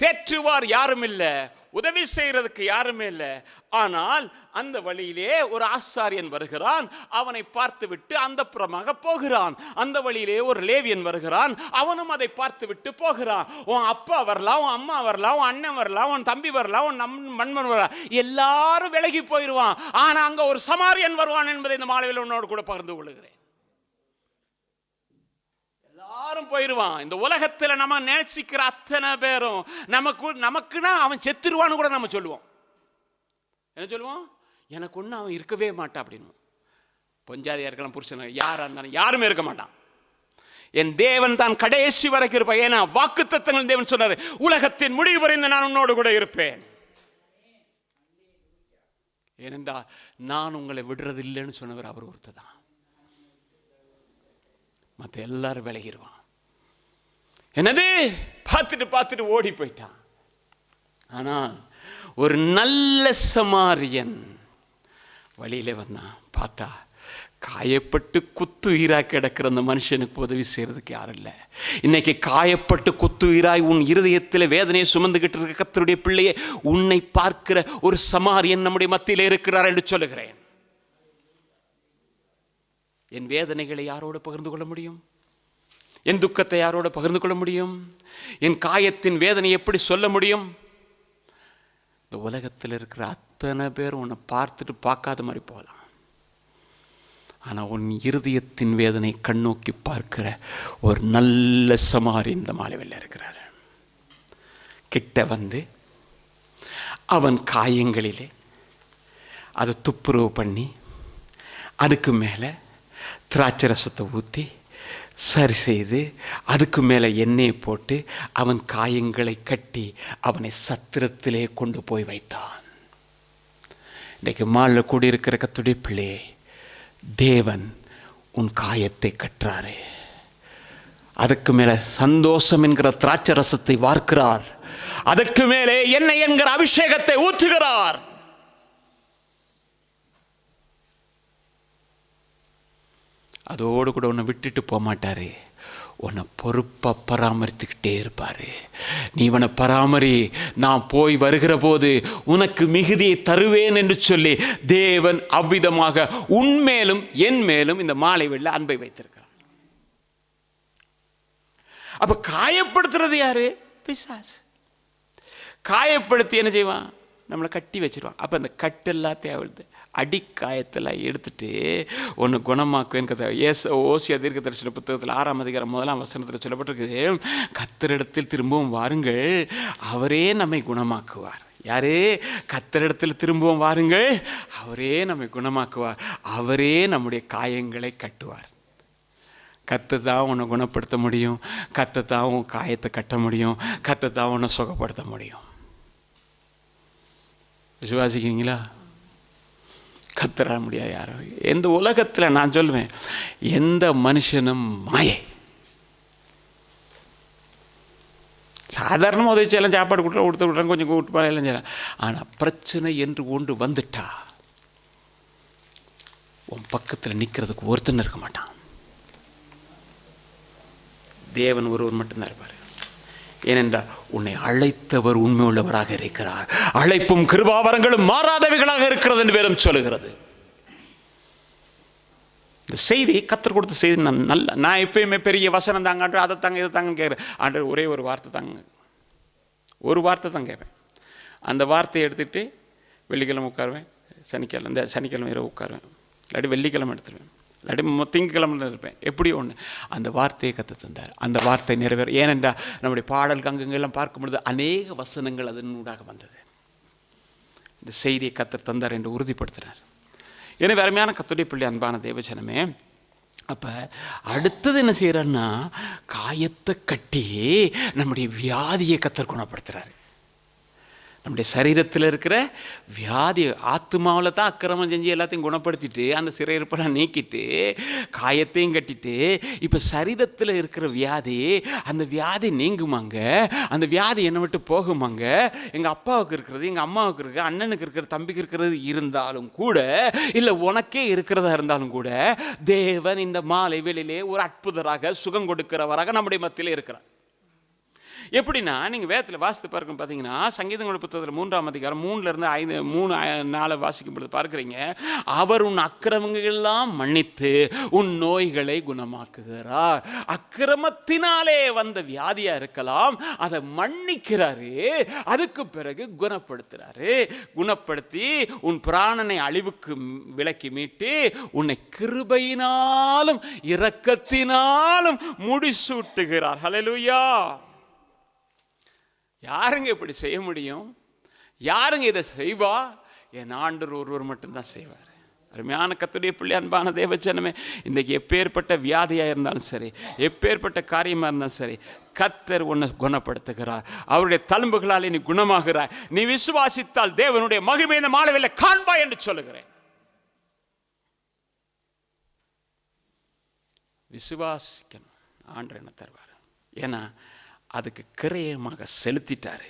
தேற்றுவார் யாரும் இல்லை, உதவி செய்யறதுக்கு யாருமே இல்லை. ஆனால் அந்த வழியிலே ஒரு ஆசாரியன் வருகிறான், அவனை பார்த்து விட்டு அந்த புறமாக போகிறான். அந்த வழியிலே ஒரு லேவியன் வருகிறான், அவனும் அதை பார்த்து விட்டு போகிறான். உன் அப்பா வரலாம், உன் அம்மா வரலாம், உன் அண்ணன் வரலாம், உன் தம்பி வரலாம், உன் மண்மன் வரலாம், எல்லாரும் விலகி போயிடுவான். ஆனா அங்க ஒரு சமாரியன் வருவான் என்பதை இந்த மாலையில் உன்னோடு கூட பகிர்ந்து கொள்கிறேன். எல்லாரும் போயிடுவான். இந்த உலகத்துல நம்ம நேசிக்கிற அத்தனை பேரும் நமக்குன்னா அவன் செத்துருவான்னு கூட நம்ம சொல்லுவோம். என்ன சொல்லுவோம்? எனக்கு ஒண்ணு அவன் இருக்கவே மாட்டான் அப்படின்னு. பொஞ்சாதியா இருக்கலாம், புருஷன் யாரா இருந்தாலும் யாருமே இருக்க மாட்டான். என் தேவன் தான் கடைசி வரைக்கும் இருப்பான். ஏன்னா வாக்குத்தத்தங்கள் தேவன் சொன்னாரு, உலகத்தின் முடிவு வரைந்து நான் உன்னோடு கூட இருப்பேன். ஏனென்றால் நான் உங்களை விடுறது இல்லைன்னு சொன்னவர் அவர் ஒருத்தர் தான். மற்ற எல்லாரும் விலகிடுவான். என்னது பார்த்துட்டு ஓடி போயிட்டான். ஆனால் ஒரு நல்ல சமாரியன் வழியில வந்தான். பார்த்தா காயப்பட்டு குத்துயிராய் கிடக்கிற அந்த மனுஷனுக்கு உதவி செய்யறதுக்கு யாரும் இல்லை. இன்னைக்கு காயப்பட்டு குத்துயிராய் உன் இருதயத்தில் வேதனையை சுமந்துகிட்டு இருக்க கர்த்தருடைய பிள்ளையே, உன்னை பார்க்கிற ஒரு சமாரியன் நம்முடைய மத்தியிலே இருக்கிறார் என்று சொல்லுகிறேன். என் வேதனைகளை யாரோடு பகிர்ந்து கொள்ள முடியும்? என் துக்கத்தை யாரோடு பகிர்ந்து கொள்ள முடியும்? என் காயத்தின் வேதனை எப்படி சொல்ல முடியும்? இந்த உலகத்தில் இருக்கிற அத்தனை பேர் உன்னை பார்த்துட்டு பார்க்காத மாதிரி போகலாம். ஆனால் உன் இருதயத்தின் வேதனை கண்ணோக்கி பார்க்கிற ஒரு நல்ல சமாரி இந்த மாலைவில் இருக்கிறார். கிட்ட வந்து அவன் காயங்களிலே அதை துப்புரவு பண்ணி அதுக்கு மேலே திராட்சை ரசத்தை ஊற்றி சரி செய்து அதுக்கு மேலே எண்ணெயை போட்டு அவன் காயங்களை கட்டி அவனை சத்திரத்திலே கொண்டு போய் வைத்தான். இன்றைக்கு மாலில் கூடியிருக்கிற கர்த்தருடைய பிள்ளையே, தேவன் உன் காயத்தை கட்டுறாரு. அதுக்கு மேலே சந்தோஷம் என்கிற திராட்சை ரசத்தை வார்க்கிறார். அதற்கு மேலே எண்ணெய் என்கிற அபிஷேகத்தை ஊற்றுகிறார். அதோடு கூட உன்னை விட்டுட்டு போக மாட்டாரு. உன்னை பொறுப்பாக பராமரித்துக்கிட்டே இருப்பார். நீ இவனை பராமரி, நான் போய் வருகிற போது உனக்கு மிகுதியை தருவேன் என்று சொல்லி தேவன் அவ்விதமாக உன்மேலும் என் மேலும் இந்த மாலை வெள்ள அன்பை வைத்திருக்கிறார். அப்ப காயப்படுத்துறது யாரு? பிசாசு. காயப்படுத்தி என்ன செய்வான்? நம்மளை கட்டி வச்சிருவான். அப்போ அந்த கட்டு எல்லாத்தையும் அவிழ்த்து அடிக்காயத்தெல்லாம் எடுத்துட்டு ஒன்று குணமாக்குவேன். ஓசியா தீர்க்க தரிசன புத்தகத்தில் 6ஆம் அதிகாரம் 1ஆம் வசனத்தில் சொல்லப்பட்டிருக்குது, கர்த்தரிடத்தில் திரும்பவும் வாருங்கள், அவரே நம்மை குணமாக்குவார். யாரு? கர்த்தரிடத்தில் திரும்பவும் வாருங்கள், அவரே நம்மை குணமாக்குவார், அவரே நம்முடைய காயங்களை கட்டுவார். கர்த்தர் தான் உன்னை குணப்படுத்த முடியும், கர்த்தர் தான் உன் காயத்தை கட்ட முடியும், கர்த்தர் தான் உன்னை சுகப்படுத்த முடியும். விசுவாசிக்கிறீங்களா? கர்த்தர முடியாது யாரும். எந்த உலகத்தில் நான் சொல்லுவேன், எந்த மனுஷனும் மாயை. சாதாரணமாக உதவி செய்யலாம், சாப்பாடு கொடுத்து விட்றாங்க, கொஞ்சம் கூட்டு போகலாம், எல்லாம் செய்யலாம். ஆனால் பிரச்சனை என்று கொண்டு வந்துட்டா உன் பக்கத்தில் நிற்கிறதுக்கு ஒருத்தன் இருக்க மாட்டான். தேவன் ஒருவர் மட்டும்தான் இருப்பார். ஏனென்றால் உன்னை அழைத்தவர் உண்மை உள்ளவராக இருக்கிறார். அழைப்பும் கிருபாவரங்களும் மாறாதவைகளாக இருக்கிறது என்று வேதம் சொல்லுகிறது. இந்த செய்தி கர்த்தர் கொடுத்த செய்தி நான் எப்பயுமே பெரிய வசனம் தாங்க, அதை தாங்க, இதை தாங்க கேட்குறேன். ஆண்டு ஒரே ஒரு வார்த்தை தாங்க, ஒரு வார்த்தை தான் கேட்பேன். அந்த வார்த்தையை எடுத்துகிட்டு வெள்ளிக்கிழமை உட்காருவேன், சனிக்கிழமை இரவு உட்காருவேன், இல்லாட்டி வெள்ளிக்கிழமை எடுத்துருவேன், இல்லாட்டி திங்கக்கிழமை இருப்பேன். எப்படி ஒன்று அந்த வார்த்தையை கற்று தந்தார். அந்த வார்த்தை நிறைவேறும். ஏனென்றால் நம்முடைய பாடல் கங்கங்கள்லாம் பார்க்கும் பொழுது அநேக வசனங்கள் அதனூடாக வந்தது. இந்த செய்தியை கர்த்தர் தந்தார் என்று உறுதிப்படுத்தினார். எனவே அருமையான கர்த்தருடைய பிள்ளை, அன்பான தேவஜனமே, அப்போ அடுத்தது என்ன செய்கிறாருன்னா, காயத்தை கட்டி நம்முடைய வியாதியை கர்த்தர் குணப்படுத்துகிறார். நம்முடைய சரீரத்தில் இருக்கிற வியாதி, ஆத்மாவில் தான் அக்கிரமம் செஞ்சு எல்லாத்தையும் குணப்படுத்திட்டு அந்த சிறையிருப்பெல்லாம் நீக்கிட்டு காயத்தையும் கட்டிட்டு இப்போ சரீரத்தில் இருக்கிற வியாதி, அந்த வியாதி நீங்குமாங்க, அந்த வியாதி என்னை விட்டு போகுமாங்க. எங்கள் அப்பாவுக்கு இருக்கிறது, எங்கள் அம்மாவுக்கு இருக்கிற, அண்ணனுக்கு இருக்கிற, தம்பிக்கு இருக்கிறது இருந்தாலும் கூட, இல்லை உனக்கே இருக்கிறதா இருந்தாலும் கூட, தேவன் இந்த மாலை வேளையிலே ஒரு அற்புதராக சுகம் கொடுக்கிறவராக நம்முடைய மத்தியில் இருக்கிறார். எப்படின்னா, நீங்கள் வேதத்தில் வாசித்து பார்க்கும் பார்த்தீங்கன்னா, சங்கீதங்கள் புத்தகத்தில் 3ஆம் அதிகாரம் 3-4 வாசிக்கும் பொழுது பார்க்குறீங்க, அவர் உன் அக்கிரமங்களெல்லாம் மன்னித்து உன் நோய்களை குணமாக்குகிறார். அக்கிரமத்தினாலே வந்த வியாதியா இருக்கலாம், அதை மன்னிக்கிறாரு, அதுக்கு பிறகு குணப்படுத்துறாரு. குணப்படுத்தி உன் பிராணனை அழிவுக்கு விலக்கி மீட்டு உன்னை கிருபையினாலும் இரக்கத்தினாலும் முடிசூட்டுகிறார். ஹல்லேலூயா! யாருங்க இப்படி செய்ய முடியும்? யாருங்க இதை செய்வா? என் ஆண்டவர் ஒருவர் மட்டும்தான் செய்வார். அருமையான கர்த்தருடைய பிள்ளை, அன்பான தேவஜனமே, இன்றைக்கு எப்பேற்பட்ட வியாதியாக இருந்தாலும் சரி, எப்பேற்பட்ட காரியமாக இருந்தாலும் சரி, கர்த்தர் உன்னை குணப்படுத்துகிறார். அவருடைய தழும்புகளால் நீ குணமாகிறாய். நீ விசுவாசித்தால் தேவனுடைய மகிமை இந்த மாலையில் காண்பாய் என்று சொல்லுகிறேன். விசுவாசிக்கணும், ஆண்டவர் என்ன தருவார். ஏன்னா அதுக்கு கிரயமாக செலுத்திட்டாரு.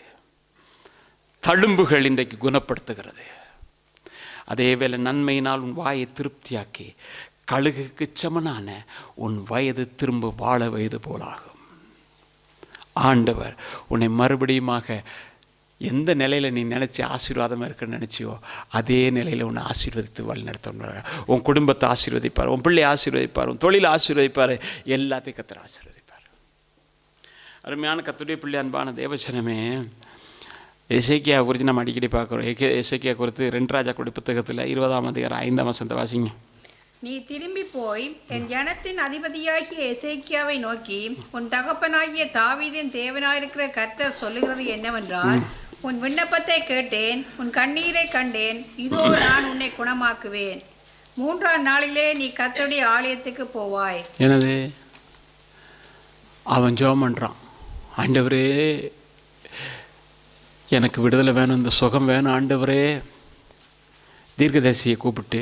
தழும்புகள் இன்றைக்கு குணப்படுத்துகிறது. அதேவேளை நன்மையினால் உன் வாயை திருப்தியாக்கி கழுகுக்கு சமனான உன் வயது திரும்ப வாழ வயது போலாகும். ஆண்டவர் உன்னை மறுபடியுமாக எந்த நிலையில் நீ நினச்சி ஆசீர்வாதமாக இருக்குன்னு நினச்சியோ அதே நிலையில் உன்னை ஆசீர்வதித்து வழி நடத்த, உன் குடும்பத்தை ஆசீர்வதிப்பார், உன் பிள்ளையை ஆசீர்வதிப்பார், உன் தொழிலை ஆசீர்வதிப்பார், எல்லாத்தையும் கர்த்தர் ஆசீர்வதிப்பார். அருமையான கர்த்தருடைய பிள்ளை, அன்பான தேவஜனமே, எசேக்கியா குறித்து நம்ம அடிக்கடி பார்க்குறோம். எசேக்கியா குறித்து 2 ராஜாக்களுடைய புத்தகத்தில் 20ஆம் அதிகாரம் 5ஆம் வசனத்தை வாசிங்க. நீ திரும்பி போய் என் ஜனத்தின் அதிபதியாகிய எசேக்கியாவை நோக்கி, உன் தகப்பனாகிய தாவீதின் தேவனாயிருக்கிற கர்த்தர் சொல்லுகிறது என்னவென்றால், உன் விண்ணப்பத்தை கேட்டேன், உன் கண்ணீரை கண்டேன், இதோ நான் உன்னை குணமாக்குவேன். 3ஆம் நாளிலே நீ கர்த்தருடைய ஆலயத்துக்கு போவாய். எனது அவன் ஜெபம் பண்ணுறான், ஆண்டவரே எனக்கு விடுதலை வேணும், இந்த சுகம் வேணும் ஆண்டவரே. தீர்க்கதரிசியை கூப்பிட்டு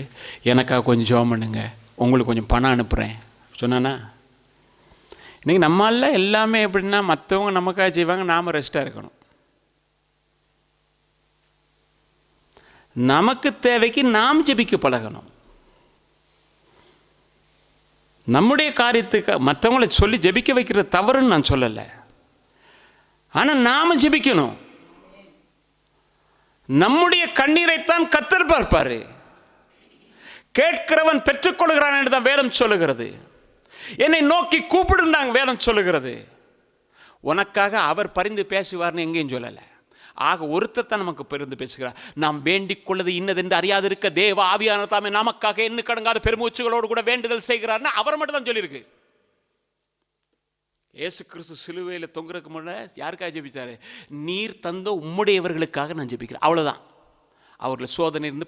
எனக்காக கொஞ்சம் ஜெபம் பண்ணுங்க, உங்களுக்கு கொஞ்சம் பணம் அனுப்புகிறேன் சொன்னானா? இன்றைக்கி நம்மளால் எல்லாமே எப்படின்னா மற்றவங்க நமக்காக செய்வாங்க, நாம் ரெஸ்ட்டாக இருக்கணும். நமக்கு தேவைக்கு நாம் ஜெபிக்க பழகணும். நம்முடைய காரியத்துக்கு மற்றவங்களை சொல்லி ஜெபிக்க வைக்கிறது தவறுன்னு நான் சொல்லலை, ஆனால் நாம் ஜெபிக்கணும். நம்முடைய கண்ணீரைத்தான் கர்த்தர் பார்ப்பார். கேட்கிறவன் பெற்றுக்கொள்கிறான் என்று தான் வேதம் சொல்லுகிறது. என்னை நோக்கி கூப்பிடுந்தாங்க வேதம் சொல்லுகிறது. உனக்காக அவர் பரிந்து பேசுவார்னு எங்கேயும் சொல்லலை. ஆக ஒருத்தத்தான் நமக்கு பரிந்து பேசுகிறார். நாம் வேண்டிக் கொள்ளது இன்னதென்று அறியாது இருக்க தேவ ஆவியானவர் தாமே நமக்காக எண்ணு கடங்காத பெருமூச்சுகளோடு கூட வேண்டுதல் செய்கிறார்னு அவர் மட்டும் தான் சொல்லியிருக்கு. இயேசு கிறிஸ்து சிலுவையில் தொங்குறதுக்கு முன்னாடி யாருக்காக ஜெபித்தாரு? நீர் தந்த உம்முடையவர்களுக்காக நான் ஜெபிக்கிறேன், அவ்வளோதான். அவர்களை சோதனை இருந்து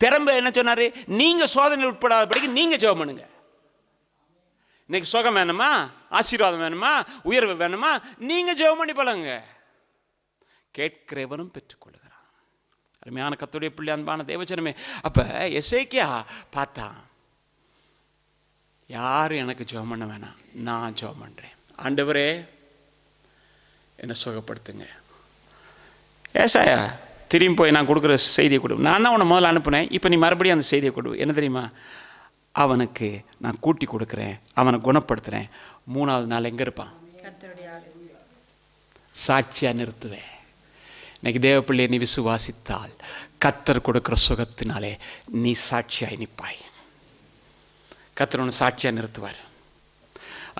திறம்ப என்ன சொன்னார்? நீங்கள் சோதனை உட்படாதபடிக்கு நீங்கள் ஜெபம் பண்ணுங்க. இன்னைக்கு சுகம் வேணுமா, ஆசீர்வாதம் வேணுமா, உயர்வு வேணுமா, நீங்கள் ஜெபம் பண்ணி பழங்க. கேட்கிறவனும் பெற்றுக்கொள்கிறான். அருமையான கர்த்தருடைய பிள்ளை, அன்பான தேவஜனமே, அப்போ எசேக்கியா பார்த்தான், யாரும் எனக்கு ஜெபம் பண்ண வேணாம், நான் ஜெபம் பண்ணுறேன். ஆண்டவரே என்னை சுகப்படுத்துங்க. ஏசாயா திரும்பி போய் நான் கொடுக்குற செய்தியை கொடு, நான் தான் உன்னை முதல்ல அனுப்புனேன், இப்போ நீ மறுபடியும் அந்த செய்தியை கொடு. என்ன தெரியுமா? அவனுக்கு நான் கூட்டி கொடுக்குறேன், அவனை குணப்படுத்துகிறேன். 3ஆவது நாள் எங்கே இருப்பான்? சாட்சியாக நிறுத்துவேன். இன்னைக்கு தேவப்பிள்ளையை நீ விசுவாசித்தால் கர்த்தர் கொடுக்குற சுகத்தினாலே நீ சாட்சியாய் நிற்பாய். கர்த்தர் உன்னை சாட்சியாக நிறுத்துவார்.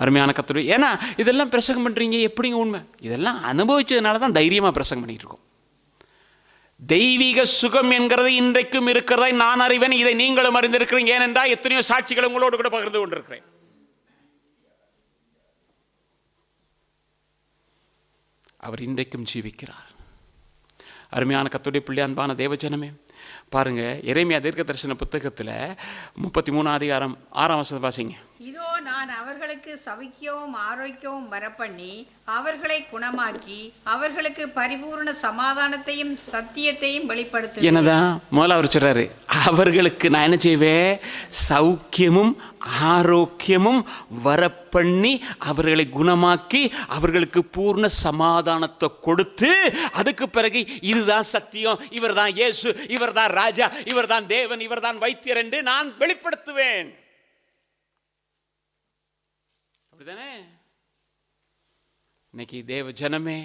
அருமையான கர்த்தர். ஏன்னா இதெல்லாம் பிரசங்கம் பண்ணுறீங்க, எப்படிங்க உண்மை? இதெல்லாம் அனுபவிச்சதுனால தான் தைரியமாக பிரசங்கம் பண்ணிகிட்டு இருக்கோம். தெய்வீக சுகம் என்கிறது இன்றைக்கும் இருக்கிறதை நான் அறிவேன், இதை நீங்களும் அறிந்திருக்கிறீங்க. ஏனென்றால் எத்தனையோ சாட்சிகளை உங்களோடு கூட பகிர்ந்து கொண்டிருக்கிறேன். அவர் இன்றைக்கும் ஜீவிக்கிறார். அருமையான கர்த்தருடைய பிள்ளை, அன்பான தேவஜனமே, பாருங்க, எரேமியா தீர்க்க தரிசன புத்தகத்தில் 33ஆம் அதிகாரம் 6ஆம் வசனம் வாசிங்க. இதோ நான் அவர்களுக்கு சவிக்கியவும் ஆரோக்கியவும் வரப்பண்ணி அவர்களை குணமாக்கி அவர்களுக்கு பரிபூர்ண சமாதானத்தையும் சத்தியத்தையும் வெளிப்படுத்துவேன். என்னதான் முதல்ல அவர் சொல்றாரு, அவர்களுக்கு நான் என்ன செய்வேன்? சௌக்கியமும் ஆரோக்கியமும் வரப்பண்ணி அவர்களை குணமாக்கி அவர்களுக்கு பூர்ண சமாதானத்தை கொடுத்து, அதுக்கு பிறகு இதுதான் சத்தியம், இவர் தான் இயேசு, இவர் தான் ராஜா, இவர் தான் தேவன், இவர் தான் வைத்தியர் என்று நான் வெளிப்படுத்துவேன். அப்படிதானே? இன்னைக்கு தேவ ஜனமே,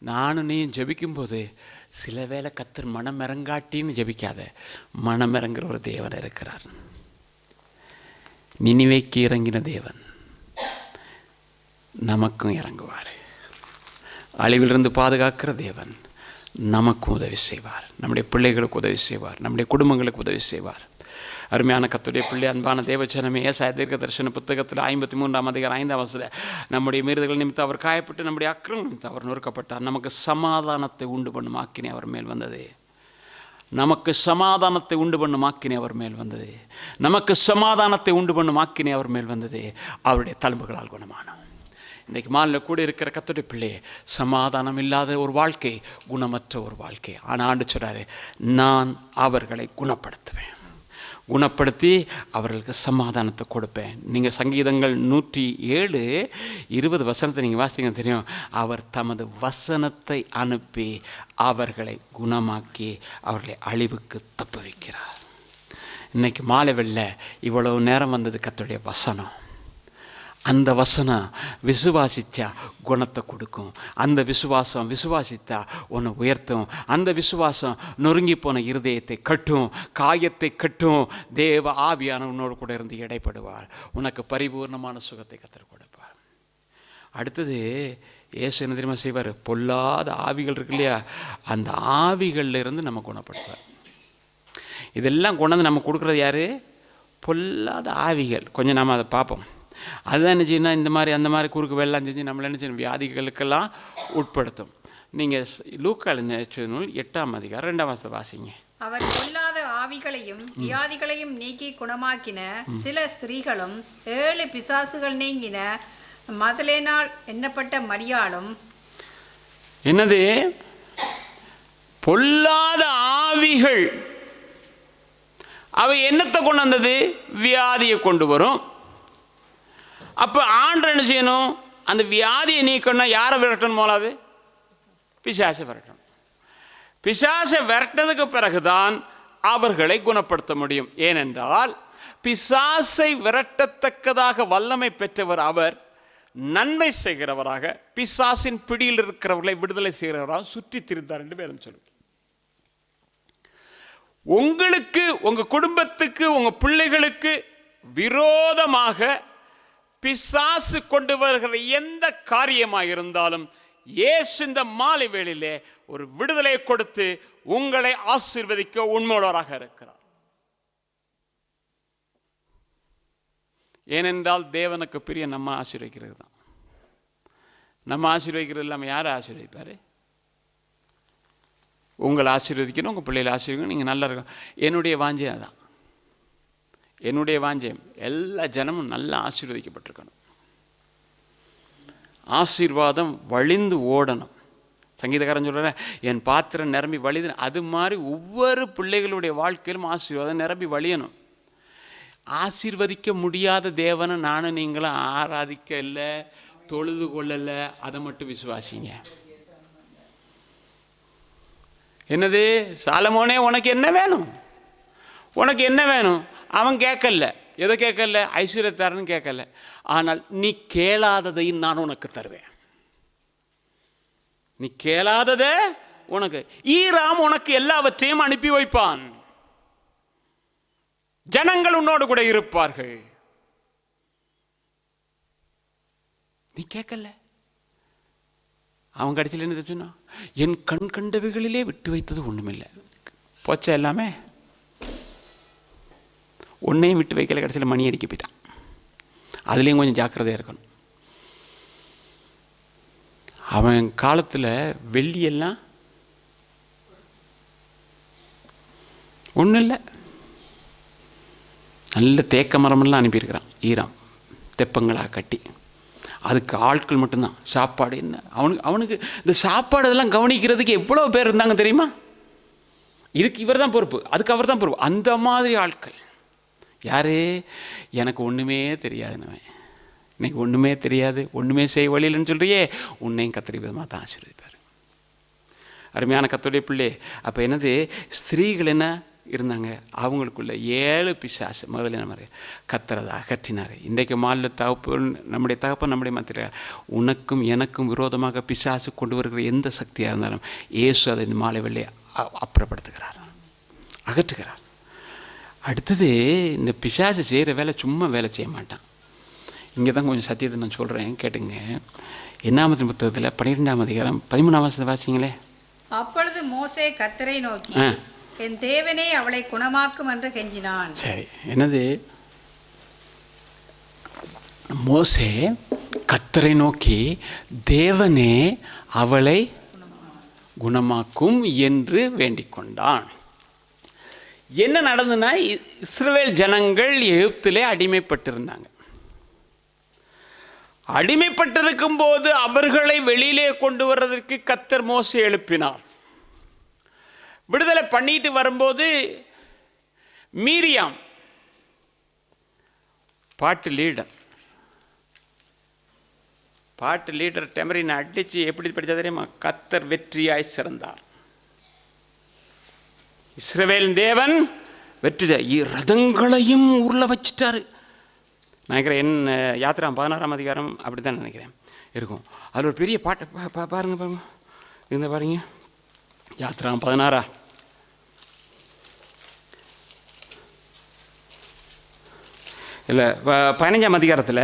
நானும் நீயும் ஜெபிக்கும் போது சில வேளை கர்த்தர் மனம் இறங்காட்டின்னு ஜெபிக்காத, மனம் இறங்குற ஒரு தேவன் இருக்கிறார். நினிவேக்கு இறங்கின தேவன் நமக்கும் இறங்குவார். அழிவிலிருந்து பாதுகாக்கிற தேவன் நமக்கும் உதவி செய்வார். நம்முடைய பிள்ளைகளுக்கு உதவி செய்வார். நம்முடைய குடும்பங்களுக்கு உதவி செய்வார். அருமையான கர்த்தருடைய பிள்ளை, அன்பான தேவஜனமே, ஏசாயா தீர்க்க தரிசன புத்தகத்தில் 53ஆம் அதிகாரம் 5ஆம் வசனம், நம்முடைய மீறுதல்கள் நிமித்தம் அவர் காயப்பட்டு நம்முடைய அக்கிரமம் நிமித்தம் அவர் நொறுக்கப்பட்டார், நமக்கு சமாதானத்தை உண்டு பண்ணும் ஆக்கினை அவர் மேல் வந்தது. நமக்கு சமாதானத்தை உண்டு பண்ணும் ஆக்கினை அவர் மேல் வந்தது. நமக்கு சமாதானத்தை உண்டு பண்ணும் ஆக்கினை அவர் மேல் வந்தது. அவருடைய தழும்புகளால் குணமானோம். இன்றைக்கு மாநில கூட இருக்கிற கர்த்தருடைய பிள்ளை, சமாதானம் இல்லாத ஒரு வாழ்க்கை, குணமற்ற ஒரு வாழ்க்கை. ஆனால் ஆண்டு சொல்றாரு, நான் அவர்களை குணப்படுத்துவேன், குணப்படுத்தி அவர்களுக்கு சமாதானத்தை கொடுப்பேன். நீங்கள் சங்கீதங்கள் 107:20 வசனத்தை நீங்கள் வாசிங்க தெரியும். அவர் தமது வசனத்தை அனுப்பி அவர்களை குணமாக்கி அவர்களை அழிவுக்கு தப்புவிக்கிறார். இன்னைக்கு மாலை வெள்ள இவ்வளவு நேரம் வந்தது கர்த்தருடைய வசனம். அந்த வசனம் விசுவாசித்தா குணத்தை கொடுக்கும். அந்த விசுவாசம் விசுவாசித்தா உன்னை உயர்த்தும். அந்த விசுவாசம் நொறுங்கி போன இருதயத்தை கட்டும், காயத்தை கட்டும். தேவ ஆவியான உன்னோடு கூட இருந்து இடைப்படுவார். உனக்கு பரிபூர்ணமான சுகத்தை கர்த்தர் கொடுப்பார். அடுத்தது இயேசு என்ன தெரியுமா செய்வார்? பொல்லாத ஆவிகள் இருக்கு இல்லையா, அந்த ஆவிகளில் இருந்து நம்ம குணப்படுத்துவார். இதெல்லாம் கொண்டாந்து நம்ம கொடுக்குறது யாரு? பொல்லாத ஆவிகள். கொஞ்சம் நாம் அதை பார்ப்போம். அதுதான் என்ன செய்யணும், இந்த மாதிரி அந்த மாதிரி குறுக்கு வெள்ளம் செஞ்சு நம்மளை என்ன செய்யணும், வியாதிகளுக்கெல்லாம் உட்படுத்தும். நீங்கள் லூக்கால் நூல் 8ஆம் அதிகாரம் 2ஆம் வசனத்தை வாசிங்க. அவர் பொல்லாத ஆவிகளையும் வியாதிகளையும் நீக்கி குணமாக்கின சில ஸ்திரீகளும் 7 பிசாசுகள் நீங்கின மதலேனால் எண்ணப்பட்ட மரியாளும். என்னது? பொல்லாத ஆவிகள். அவை என்னத்தை கொண்டு வந்தது? வியாதியை கொண்டு வரும். அப்போ ஆண்டவர் என்ன செய்யணும்? அந்த வியாதியை நீக்கணும்னா யாரை விரட்டணும்? போலாது பிசாசை விரட்டணும். பிசாசை விரட்டதுக்கு பிறகுதான் அவர்களை குணப்படுத்த முடியும். ஏனென்றால் பிசாசை விரட்டத்தக்கதாக வல்லமை பெற்றவர் அவர். நன்மை செய்கிறவராக, பிசாசின் பிடியில் இருக்கிறவர்களை விடுதலை செய்கிறவராக சுற்றி திரிந்தார் என்று வேதம் சொல்லுது. உங்களுக்கு, உங்க குடும்பத்துக்கு, உங்க பிள்ளைகளுக்கு விரோதமாக பிசாசு கொண்டு வருகிற எந்த காரியமாக இருந்தாலும் இயேசு இந்த மாலை வேளையிலே ஒரு விடுதலை கொடுத்து உங்களை ஆசீர்வதிக்க உண்மையுள்ளவராக இருக்கிறார். ஏனென்றால் தேவனுக்கு பிரிய நம்ம ஆசீர்வதிக்கிறது தான். நம்ம ஆசீர்வதிக்கிறது இல்லாமல் யாரை ஆசீர்வதிப்பார்? உங்களை ஆசீர்வதிக்கணும், உங்கள் பிள்ளைகளை ஆசீர்வதிக்கணும், நீங்கள் நல்லா இருக்கணும். என்னுடைய வாஞ்சை அதான். என்னுடைய வாஞ்சையம் எல்லா ஜனமும் நல்லா ஆசீர்வதிக்கப்பட்டிருக்கணும். ஆசீர்வாதம் வழிந்து ஓடணும். சங்கீதக்காரன் சொல்கிறேன், என் பாத்திரம் நிரம்பி வழிது. அது மாதிரி ஒவ்வொரு பிள்ளைகளுடைய வாழ்க்கையிலும் ஆசீர்வாதம் நிரம்பி வழியணும். ஆசீர்வதிக்க முடியாத தேவனை நானும் நீங்களும் ஆராதிக்க இல்லை, தொழுது கொள்ளலை. அதை மட்டும் விசுவாசிங்க. என்னது? சாலமோனே, உனக்கு என்ன வேணும்? உனக்கு என்ன வேணும்? அவன் கேட்கல. எதை கேட்கல? ஐஸ்வர்யத்தாரன்னு கேட்கல. ஆனால் நீ கேளாததையும் நான் உனக்கு தருவேன். நீ கேளாதத உனக்கு. ஈராம் உனக்கு எல்லாவற்றையும் அனுப்பி வைப்பான். ஜனங்கள் உன்னோடு கூட இருப்பார்கள். நீ கேட்கல. அவன் கடைசியில் என்ன சொன்னா? என் கண் கண்டவைகளிலே விட்டு வைத்தது ஒண்ணுமில்லை. போச்சா எல்லாமே? ஒன்னையும் விட்டு வைக்கல. கடைசியில் மணி அடிக்க போயிட்டான். அதுலேயும் கொஞ்சம் ஜாக்கிரதையாக இருக்கணும். அவன் காலத்தில் வெள்ளியெல்லாம் ஒன்றும் இல்லை. நல்ல தேக்க மரமெல்லாம் அனுப்பியிருக்கிறான் ஈராம், தெப்பங்களாக கட்டி. அதுக்கு ஆட்கள் மட்டும்தான். சாப்பாடு என்ன? அவனுக்கு இந்த சாப்பாடு இதெல்லாம் கவனிக்கிறதுக்கு எவ்வளோ பேர் இருந்தாங்க தெரியுமா? இதுக்கு இவர் தான் பொறுப்பு, அதுக்கு அவர் தான் பொறுப்பு. அந்த மாதிரி ஆட்கள். யாரு? எனக்கு ஒன்றுமே தெரியாதுன்னு. இன்னைக்கு ஒன்றுமே தெரியாது, ஒன்றுமே செய்ய வழியில்னு சொல்கிறியே, உன்னையும் கத்திரி விதமாக தான் ஆசீர்வதிப்பார். அருமையான கர்த்தருடைய பிள்ளை. அப்போ என்னது? ஸ்திரீகள் என்ன இருந்தாங்க? அவங்களுக்குள்ள 7 பிசாசு முதல்ல நம்ம கத்துறதை அகற்றினார். இன்றைக்கு மாநில தகப்பன், நம்முடைய தகப்பன் நம்முடைய மத்திய உனக்கும் எனக்கும் விரோதமாக பிசாசு கொண்டு வருகிற எந்த சக்தியாக இருந்தாலும் இயேசு அதை இந்த மாலை வெள்ளை அப்புறப்படுத்துகிறார், அகற்றுகிறார். அடுத்தது, இந்த பிசாசு செய்கிற வேலை சும்மா வேலை செய்ய மாட்டான். இங்கே தான் கொஞ்சம் சத்தியத்தை நான் சொல்கிறேன், கேட்டுங்க. என்னாமத்தின் புத்தகத்தில் 12ஆம் அதிகாரம் 13ஆம் வசனத்தை வாசிங்களே. அப்பொழுது மோசே கர்த்தரை நோக்கி, என் தேவனே அவளை குணமாக்கும் என்று கெஞ்சினான். சரி, என்னது? மோசே கர்த்தரை நோக்கி, தேவனே அவளை குணமாக்கும் என்று வேண்டிக் கொண்டான். என்ன நடந்ததுன்னா, இஸ்ரவேல் ஜனங்கள் எகிப்திலே அடிமைப்பட்டிருந்தாங்க. அடிமைப்பட்டிருக்கும் போது அவர்களை வெளியிலே கொண்டு வர்றதற்கு கர்த்தர் மோசே எழுப்பினார். விடுதலை பண்ணிட்டு வரும்போது மீரியாம் பாட்டு லீடர் டெமரினை அடிச்சு எப்படி படித்தா தெரியுமா? கர்த்தர் வெற்றியாய் சிறந்தார். இஸ்ரவேல் தேவன் வெற்றி ரதங்களையும் உருள வச்சுட்டாரு. நினைக்கிறேன் என் யாத்திரா 16ஆம் அதிகாரம் அப்படி தான் நினைக்கிறேன் இருக்கும். அதில் ஒரு பெரிய பாட்டு பாருங்க இந்த பாருங்க, யாத்திரா 16 இல்லை 15ஆம் அதிகாரத்தில்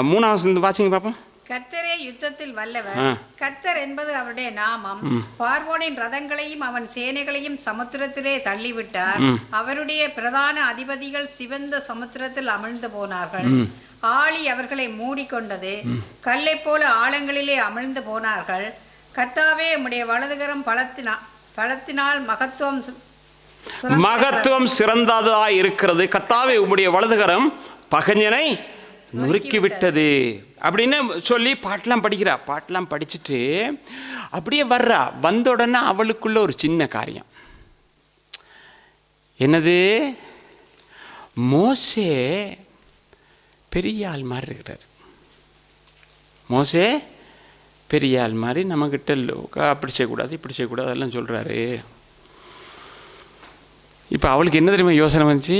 3ஆம் வாசிங்க பார்ப்போம். கர்த்தரே யுத்தத்தில் வல்லவர், கர்த்தர் என்பது அவருடைய நாமம். பார்வோனின் ரதங்களையும் அவன் சேனைகளையும் சமுத்திரத்திலே தள்ளிவிட்டார். அவருடைய பிரதான அதிபதிகள் சிவந்த சமுத்திரத்தில் அமிழ்ந்து போனார்கள். ஆழி அவர்களை மூடிக்கொண்டது, கல்லை போல ஆழங்களிலே அமிழ்ந்து போனார்கள். கர்த்தாவே, உம்முடைய வலதுகரம் பலத்தினால் மகத்துவம் சிறந்ததா இருக்கிறது. கர்த்தாவே, உம்முடைய வலதுகரம் பகைஞனை நொறுக்கி விட்டது அப்படின்னு சொல்லி பாட்டெல்லாம் படிக்கிறா. பாட்டெல்லாம் படிச்சுட்டு அப்படியே வர்றா. வந்த உடனே அவளுக்குள்ள ஒரு சின்ன காரியம். என்னது? மோசே பெரிய ஆள் மாதிரி இருக்கிறார். மோசே பெரிய ஆள் மாதிரி நம்மக்கிட்ட அப்படி செய்யக்கூடாது, இப்படி செய்யக்கூடாது அதெல்லாம் சொல்கிறாரு. இப்போ அவளுக்கு என்ன தெரியுமா யோசனை வந்துச்சு?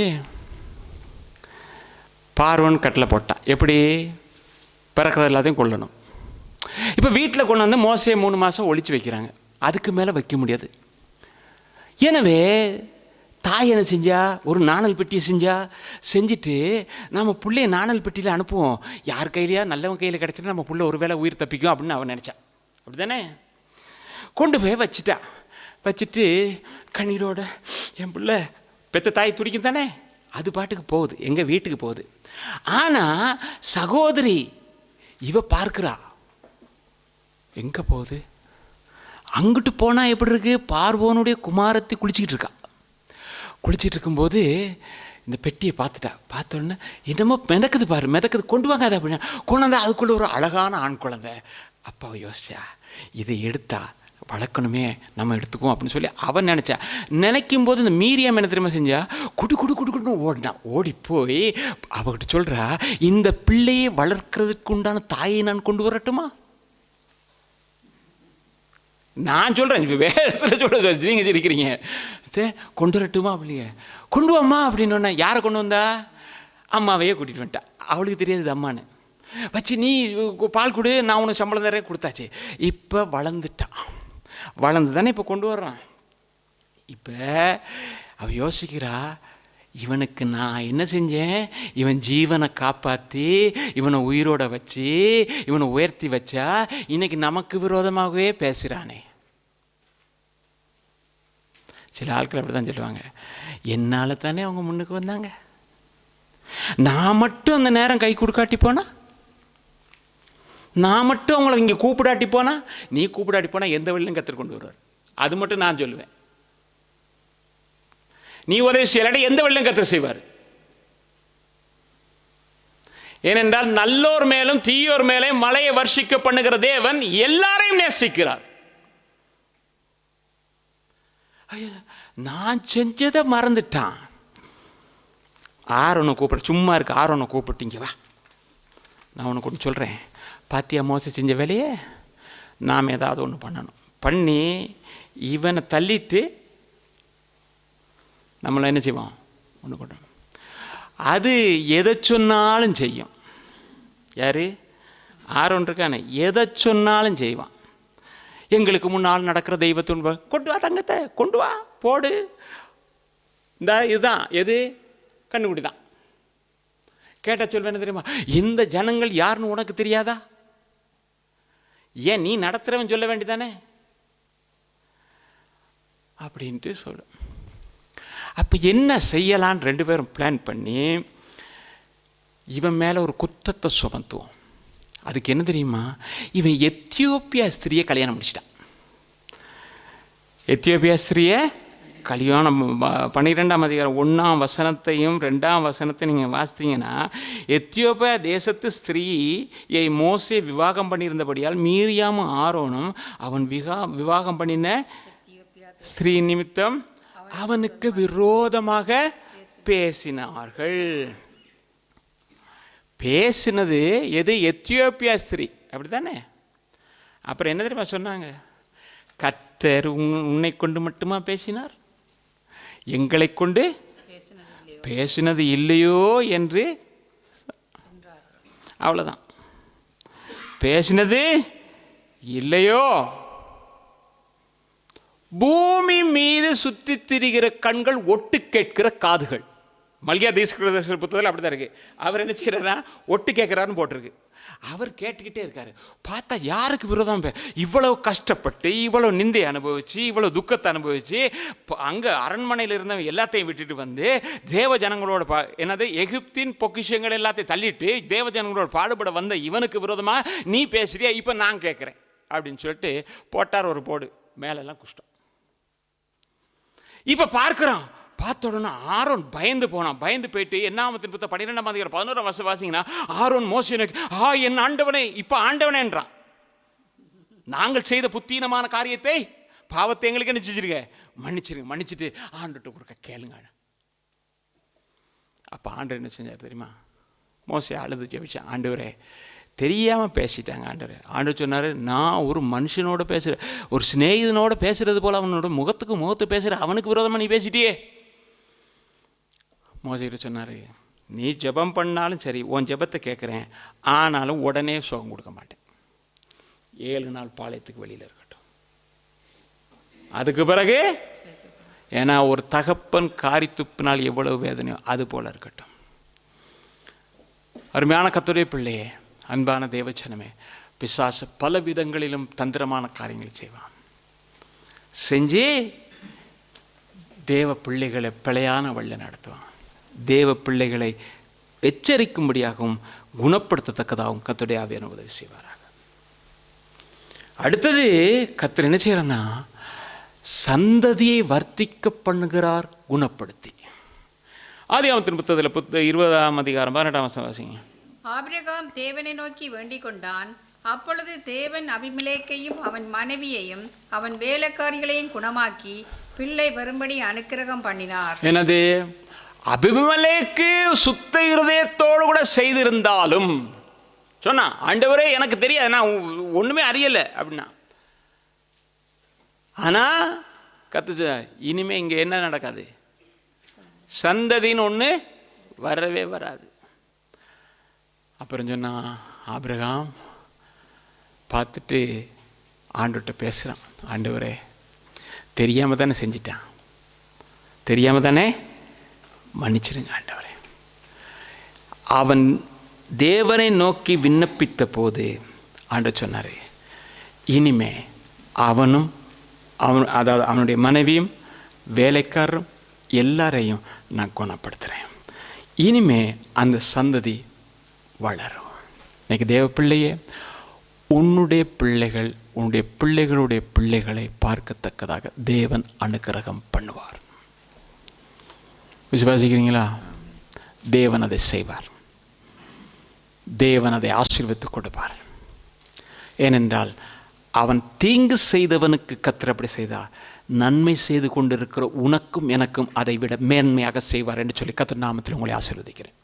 பார்வன் கட்டளை போட்டான், எப்படி பிறக்கிறது எல்லாத்தையும் கொல்லணும். இப்போ வீட்டில் கொண்டு வந்து மோசையை 3 மாதம் ஒழிச்சு வைக்கிறாங்க. அதுக்கு மேலே வைக்க முடியாது. எனவே தாய் என்ன செஞ்சா? ஒரு நாணல் பெட்டியை செஞ்சுட்டு நம்ம பிள்ளைய நாணல் பெட்டியில் அனுப்புவோம். யார் கையிலையா நல்லவன் கையில் கிடச்சிட்டு நம்ம பிள்ளை ஒரு வேளை உயிர் தப்பிக்கும் அப்படின்னு அவன் நினச்சான். அப்படி தானே? கொண்டு போய் வச்சுட்டா. வச்சுட்டு கண்ணீரோட என் பிள்ளை பெத்த தாய் துடிக்கும் தானே, அது பாட்டுக்கு போகுது, எங்கள் வீட்டுக்கு போகுது. ஆனால் சகோதரி இவ பார்க்குறா, எங்கே போகுது? அங்கிட்டு போனால் எப்படி இருக்கு? பார்வோனுடைய குமாரத்தை குளிச்சுக்கிட்டு இருக்கா. குளிச்சுட்டு இருக்கும்போது இந்த பெட்டியை பார்த்த உடனே என்னமோ மிதக்குது பாரு, மிதக்குது, கொண்டு வாங்க அதை அப்படின்னா கொண்டு வந்தால் அதுக்குள்ளே ஒரு அழகான ஆண் குழந்தை. அப்பாவை யோசிச்சா, இதை எடுத்தா வளர்க்கணுமே, நம்ம எடுத்துக்குவோம் அப்படின்னு சொல்லி அவன் நினச்சா. நினைக்கும் போது இந்த மீரியம் என்ன தெரியுமா செஞ்சா? குடுன்னு ஓடினான். ஓடி போய் அவகிட்ட சொல்கிறா, இந்த பிள்ளையை வளர்க்கறதுக்கு உண்டான தாயை நான் கொண்டு வரட்டுமா? நான் சொல்கிறேன், இப்போ வேதத்தில் சொல்ல நீங்கள் சிரிக்கிறீங்க. சரி, கொண்டு வரட்டுமா? அப்படியே கொண்டு வாம்மா அப்படின்னு. யாரை கொண்டு வந்தா? அம்மாவையே கூட்டிகிட்டு வந்துட்டா. அவளுக்கு தெரியாது இது அம்மான்னு. வச்சு நீ பால் கொடு, நான் உனக்கு சம்பளம் தரேன், கொடுத்தாச்சு. இப்போ வளர்ந்து தானே இப்போ கொண்டு வர்றான். இப்போ அவ யோசிக்கிறா, இவனுக்கு நான் என்ன செஞ்சேன்? இவன் ஜீவனை காப்பாற்றி இவனை உயிரோட வச்சு இவனை உயர்த்தி வச்சா இன்னைக்கு நமக்கு விரோதமாகவே பேசுகிறானே. சில ஆட்கள் அப்படி தான் சொல்லுவாங்க, என்னால் தானே அவங்க முன்னுக்கு வந்தாங்க, நான் மட்டும் அந்த நேரம் கை கொடுக்காட்டி போனா, நான் மட்டும் அவங்கள இங்கே கூப்பிடாட்டி போனா, நீ கூப்பிடாட்டி போனால் எந்த வழியிலும் கற்றுக் கொண்டு வருவார். அது மட்டும் நான் சொல்லுவேன். நீ உதவி செய்யலாட்டி எந்த வழியிலும் கற்றுக் செய்வார். ஏனென்றால் நல்லோர் மேலும் தீயோர் மேலும் மழையை வர்ஷிக்க பண்ணுகிற தேவன் எல்லாரையும் நேசிக்கிறார். நான் செஞ்சதை மறந்துட்டான். ஆரோனை கூப்பிட, சும்மா இருக்கு, ஆரோனை கூப்பிட்டீங்க வா, நான் உனக்கு ஒன்று சொல்கிறேன். பாத்தியா மோசை செஞ்ச வேலையே? நாம் ஏதாவது ஒன்று பண்ணி இவனை தள்ளிட்டு நம்மளை என்ன செய்வோம்? ஒன்று கொண்டு அது எதை சொன்னாலும் செய்யும். யார்? ஆரோன் இருக்கானே, எதை சொன்னாலும் செய்வான். எங்களுக்கு முன்னால் நடக்கிற தெய்வத்தின் கொண்டு வா, தங்கத்தை கொண்டு வா, போடு, இந்த இதுதான் எது? கண்ணுக்குட்டி தான். கேட்டால் சொல்வேன், என்ன தெரியுமா? இந்த ஜனங்கள் யாருன்னு உனக்கு தெரியாதா? ஏன் நீ நடத்துகிறவன் சொல்ல வேண்டியதானே அப்படின்ட்டு சொல்லு. அப்போ என்ன செய்யலான்னு 2 பேரும் பிளான் பண்ணி இவன் மேலே ஒரு குற்றத்தை சுமத்துவோம். அதுக்கு என்ன தெரியுமா? இவன் எத்தியோப்பியா ஸ்திரியை கல்யாணம் முடிச்சிட்டான். எத்தியோப்பியா ஸ்திரியை கல்யாணம் 12ஆம் அதிகாரம் 1ஆம் வசனத்தையும் 2ஆம் வசனத்தையும் நீங்கள் வாசித்தீங்கன்னா, எத்தியோப்பியா தேசத்து ஸ்திரீயை மோசே விவாகம் பண்ணியிருந்தபடியால் மீரியாமும் ஆரோனும் அவன் விவாகம் பண்ணின ஸ்திரீ நிமித்தம் அவனுக்கு விரோதமாக பேசினார்கள். பேசினது எது? எத்தியோப்பியா ஸ்திரீ, அப்படி தானே? அப்புறம் என்ன தெரியுமா சொன்னாங்க? கர்த்தர் உன்னை கொண்டு மட்டுமா பேசினார், எங்களை கொண்டு பேசினது இல்லையோ என்று. அவ்வளோதான், பேசினது இல்லையோ. பூமி மீது சுற்றி திரிகிற கண்கள், ஒட்டு கேட்கிற காதுகள். மல்கியா தீர்க்கதரிசி புத்தகத்தில் அப்படி தான் இருக்கு. அவர் என்ன செய்யறாருன்னா ஒட்டு கேட்கிறாருன்னு போட்டிருக்கு. அவர் கேட்டுக்கிட்டே இருக்காரு. பார்த்தா யாருக்கு விரோதம்? இவ்வளவு கஷ்டப்பட்டு, இவ்வளவு நிந்தை அனுபவிச்சு, இவ்வளவு துக்கத்தை அனுபவிச்சு, அங்கே அரண்மனையில் இருந்தவங்க எல்லாத்தையும் விட்டுட்டு வந்து தேவ ஜனங்களோட என்னது எகிப்தின் பொக்கிஷங்கள் எல்லாத்தையும் தள்ளிட்டு தேவ ஜனங்களோட பாடுபட வந்த இவனுக்கு விரோதமாக நீ பேசுறியா? இப்போ நான் கேட்குறேன் அப்படின்னு சொல்லிட்டு போட்டார் ஒரு போடு. மேலெல்லாம் குஷ்டம். இப்போ பார்க்குறான். பார்த்த உடனே ஆரோன் பயந்து போனான். பயந்து போயிட்டு என்னாமத்தின் புத்தகம் 12ஆம் அதிகாரம் 11ஆம் வசனம் வாசிங்கன்னா, ஆரோன் மோசேயை நோக்கி, என் ஆண்டவனே, இப்போ ஆண்டவனேன்றான். நாங்கள் செய்த புத்தீனமான காரியத்தை, பாவத்தை எங்களுக்கு என்ன செஞ்சிருங்க, மன்னிச்சிருங்க, மன்னிச்சுட்டு ஆண்டுகிட்ட கொடுக்க கேளுங்க. அப்போ ஆண்டவர் என்ன செஞ்சார் தெரியுமா? மோசே அழுது ஜெபிச்சான். ஆண்டவரே, தெரியாமல் பேசிட்டாங்க ஆண்டவர். ஆண்டவர் சொன்னார், நான் ஒரு மனுஷனோட பேசுகிறேன், ஒரு சிநேகிதனோட பேசுகிறது போல் அவனோட முகத்துக்கு பேசுகிற அவனுக்கு விரோதமாக நீ பேசிட்டியே. மோசேகிட்ட சொன்னார், நீ ஜெபம் பண்ணாலும் சரி, உன் ஜெபத்தை கேட்குறேன், ஆனாலும் உடனே சுகம் கொடுக்க மாட்டேன். 7 நாள் பாளையத்துக்கு வெளியில் இருக்கட்டும். அதுக்கு பிறகு, ஏன்னா ஒரு தகப்பன் காரி துப்பினால் எவ்வளவு வேதனையோ அது போல் இருக்கட்டும். அருமையான கர்த்தருடைய பிள்ளையே, அன்பான தேவச்சனமே, பிசாசு பல விதங்களிலும் தந்திரமான காரியங்களை செய்வான். செஞ்சு தேவ பிள்ளைகளை பிழையான வழியில் நடத்துவான். தேவ பிள்ளைகளை எச்சரிக்கும்படியாகவும் குணப்படுத்தத்தக்கதாகவும் கர்த்தருடைய ஆவியானவர் உதவி செய்வாராக. அடுத்தது கர்த்தர் என்ன செய்யறன்னா, சந்ததியை வர்த்திக்க பண்ணுகிறார் குணப்படுத்தி. ஆதியாகமத்தின் புத்தகத்தில் 20ஆம் அதிகாரம் 18ஆம் வசனம் வாசிங்க. ஆபிரகாம் தேவனை நோக்கி வேண்டிக் கொண்டான். அப்பொழுது தேவன் அபிமெலேக்கையும் அவன் மனைவியையும் அவன் வேலைக்காரிகளையும் குணமாக்கி பிள்ளை வரும்படி அனுக்கிரகம் பண்ணினார். எனது அபிமெலேக்கு சுத்த இருதயத்தோடு கூட செய்திருந்தாலும் சொன்னா, ஆண்டவரே எனக்கு தெரியாது, நான் ஒண்ணுமே அறியலை அப்படின்னா. ஆனா கத்து இனிமே இங்க என்ன நடக்காது, சந்ததின்னு ஒன்று வரவே வராது. அப்புறம் சொன்னா, ஆபிரகாம் பார்த்துட்டு ஆண்டுகிட்ட பேசுகிறான். ஆண்டவரே, தெரியாமல் தானே செஞ்சிட்டான், தெரியாமல் தானே, மன்னிச்சிருங்க ஆண்டவரே. அவன் தேவனை நோக்கி விண்ணப்பித்த போது ஆண்டவர் சொன்னார், இனிமே அவனும் அதாவது அவனுடைய மனைவியும் வேலைக்காரரும் எல்லாரையும் நான் குணப்படுத்துகிறேன். இனிமே அந்த சந்ததி வளரும். இன்னைக்கு தேவ பிள்ளையே, உன்னுடைய பிள்ளைகள் உன்னுடைய பிள்ளைகளுடைய பிள்ளைகளை பார்க்கத்தக்கதாக தேவன் அனுக்கிரகம் பண்ணுவார். விசுவாசிக்கிறீங்களா? தேவன் அதை செய்வார். தேவன் அதை ஆசீர்வதித்து கொடுப்பார். ஏனென்றால் அவன் தீங்கு செய்தவனுக்கு கர்த்தர் அப்படி செய்தார், நன்மை செய்து கொண்டிருக்கிற உனக்கும் எனக்கும் அதை விட மேன்மையாக செய்வார் என்று சொல்லி கர்த்தர் நாமத்தில் உங்களை ஆசீர்வதிக்கிறேன்.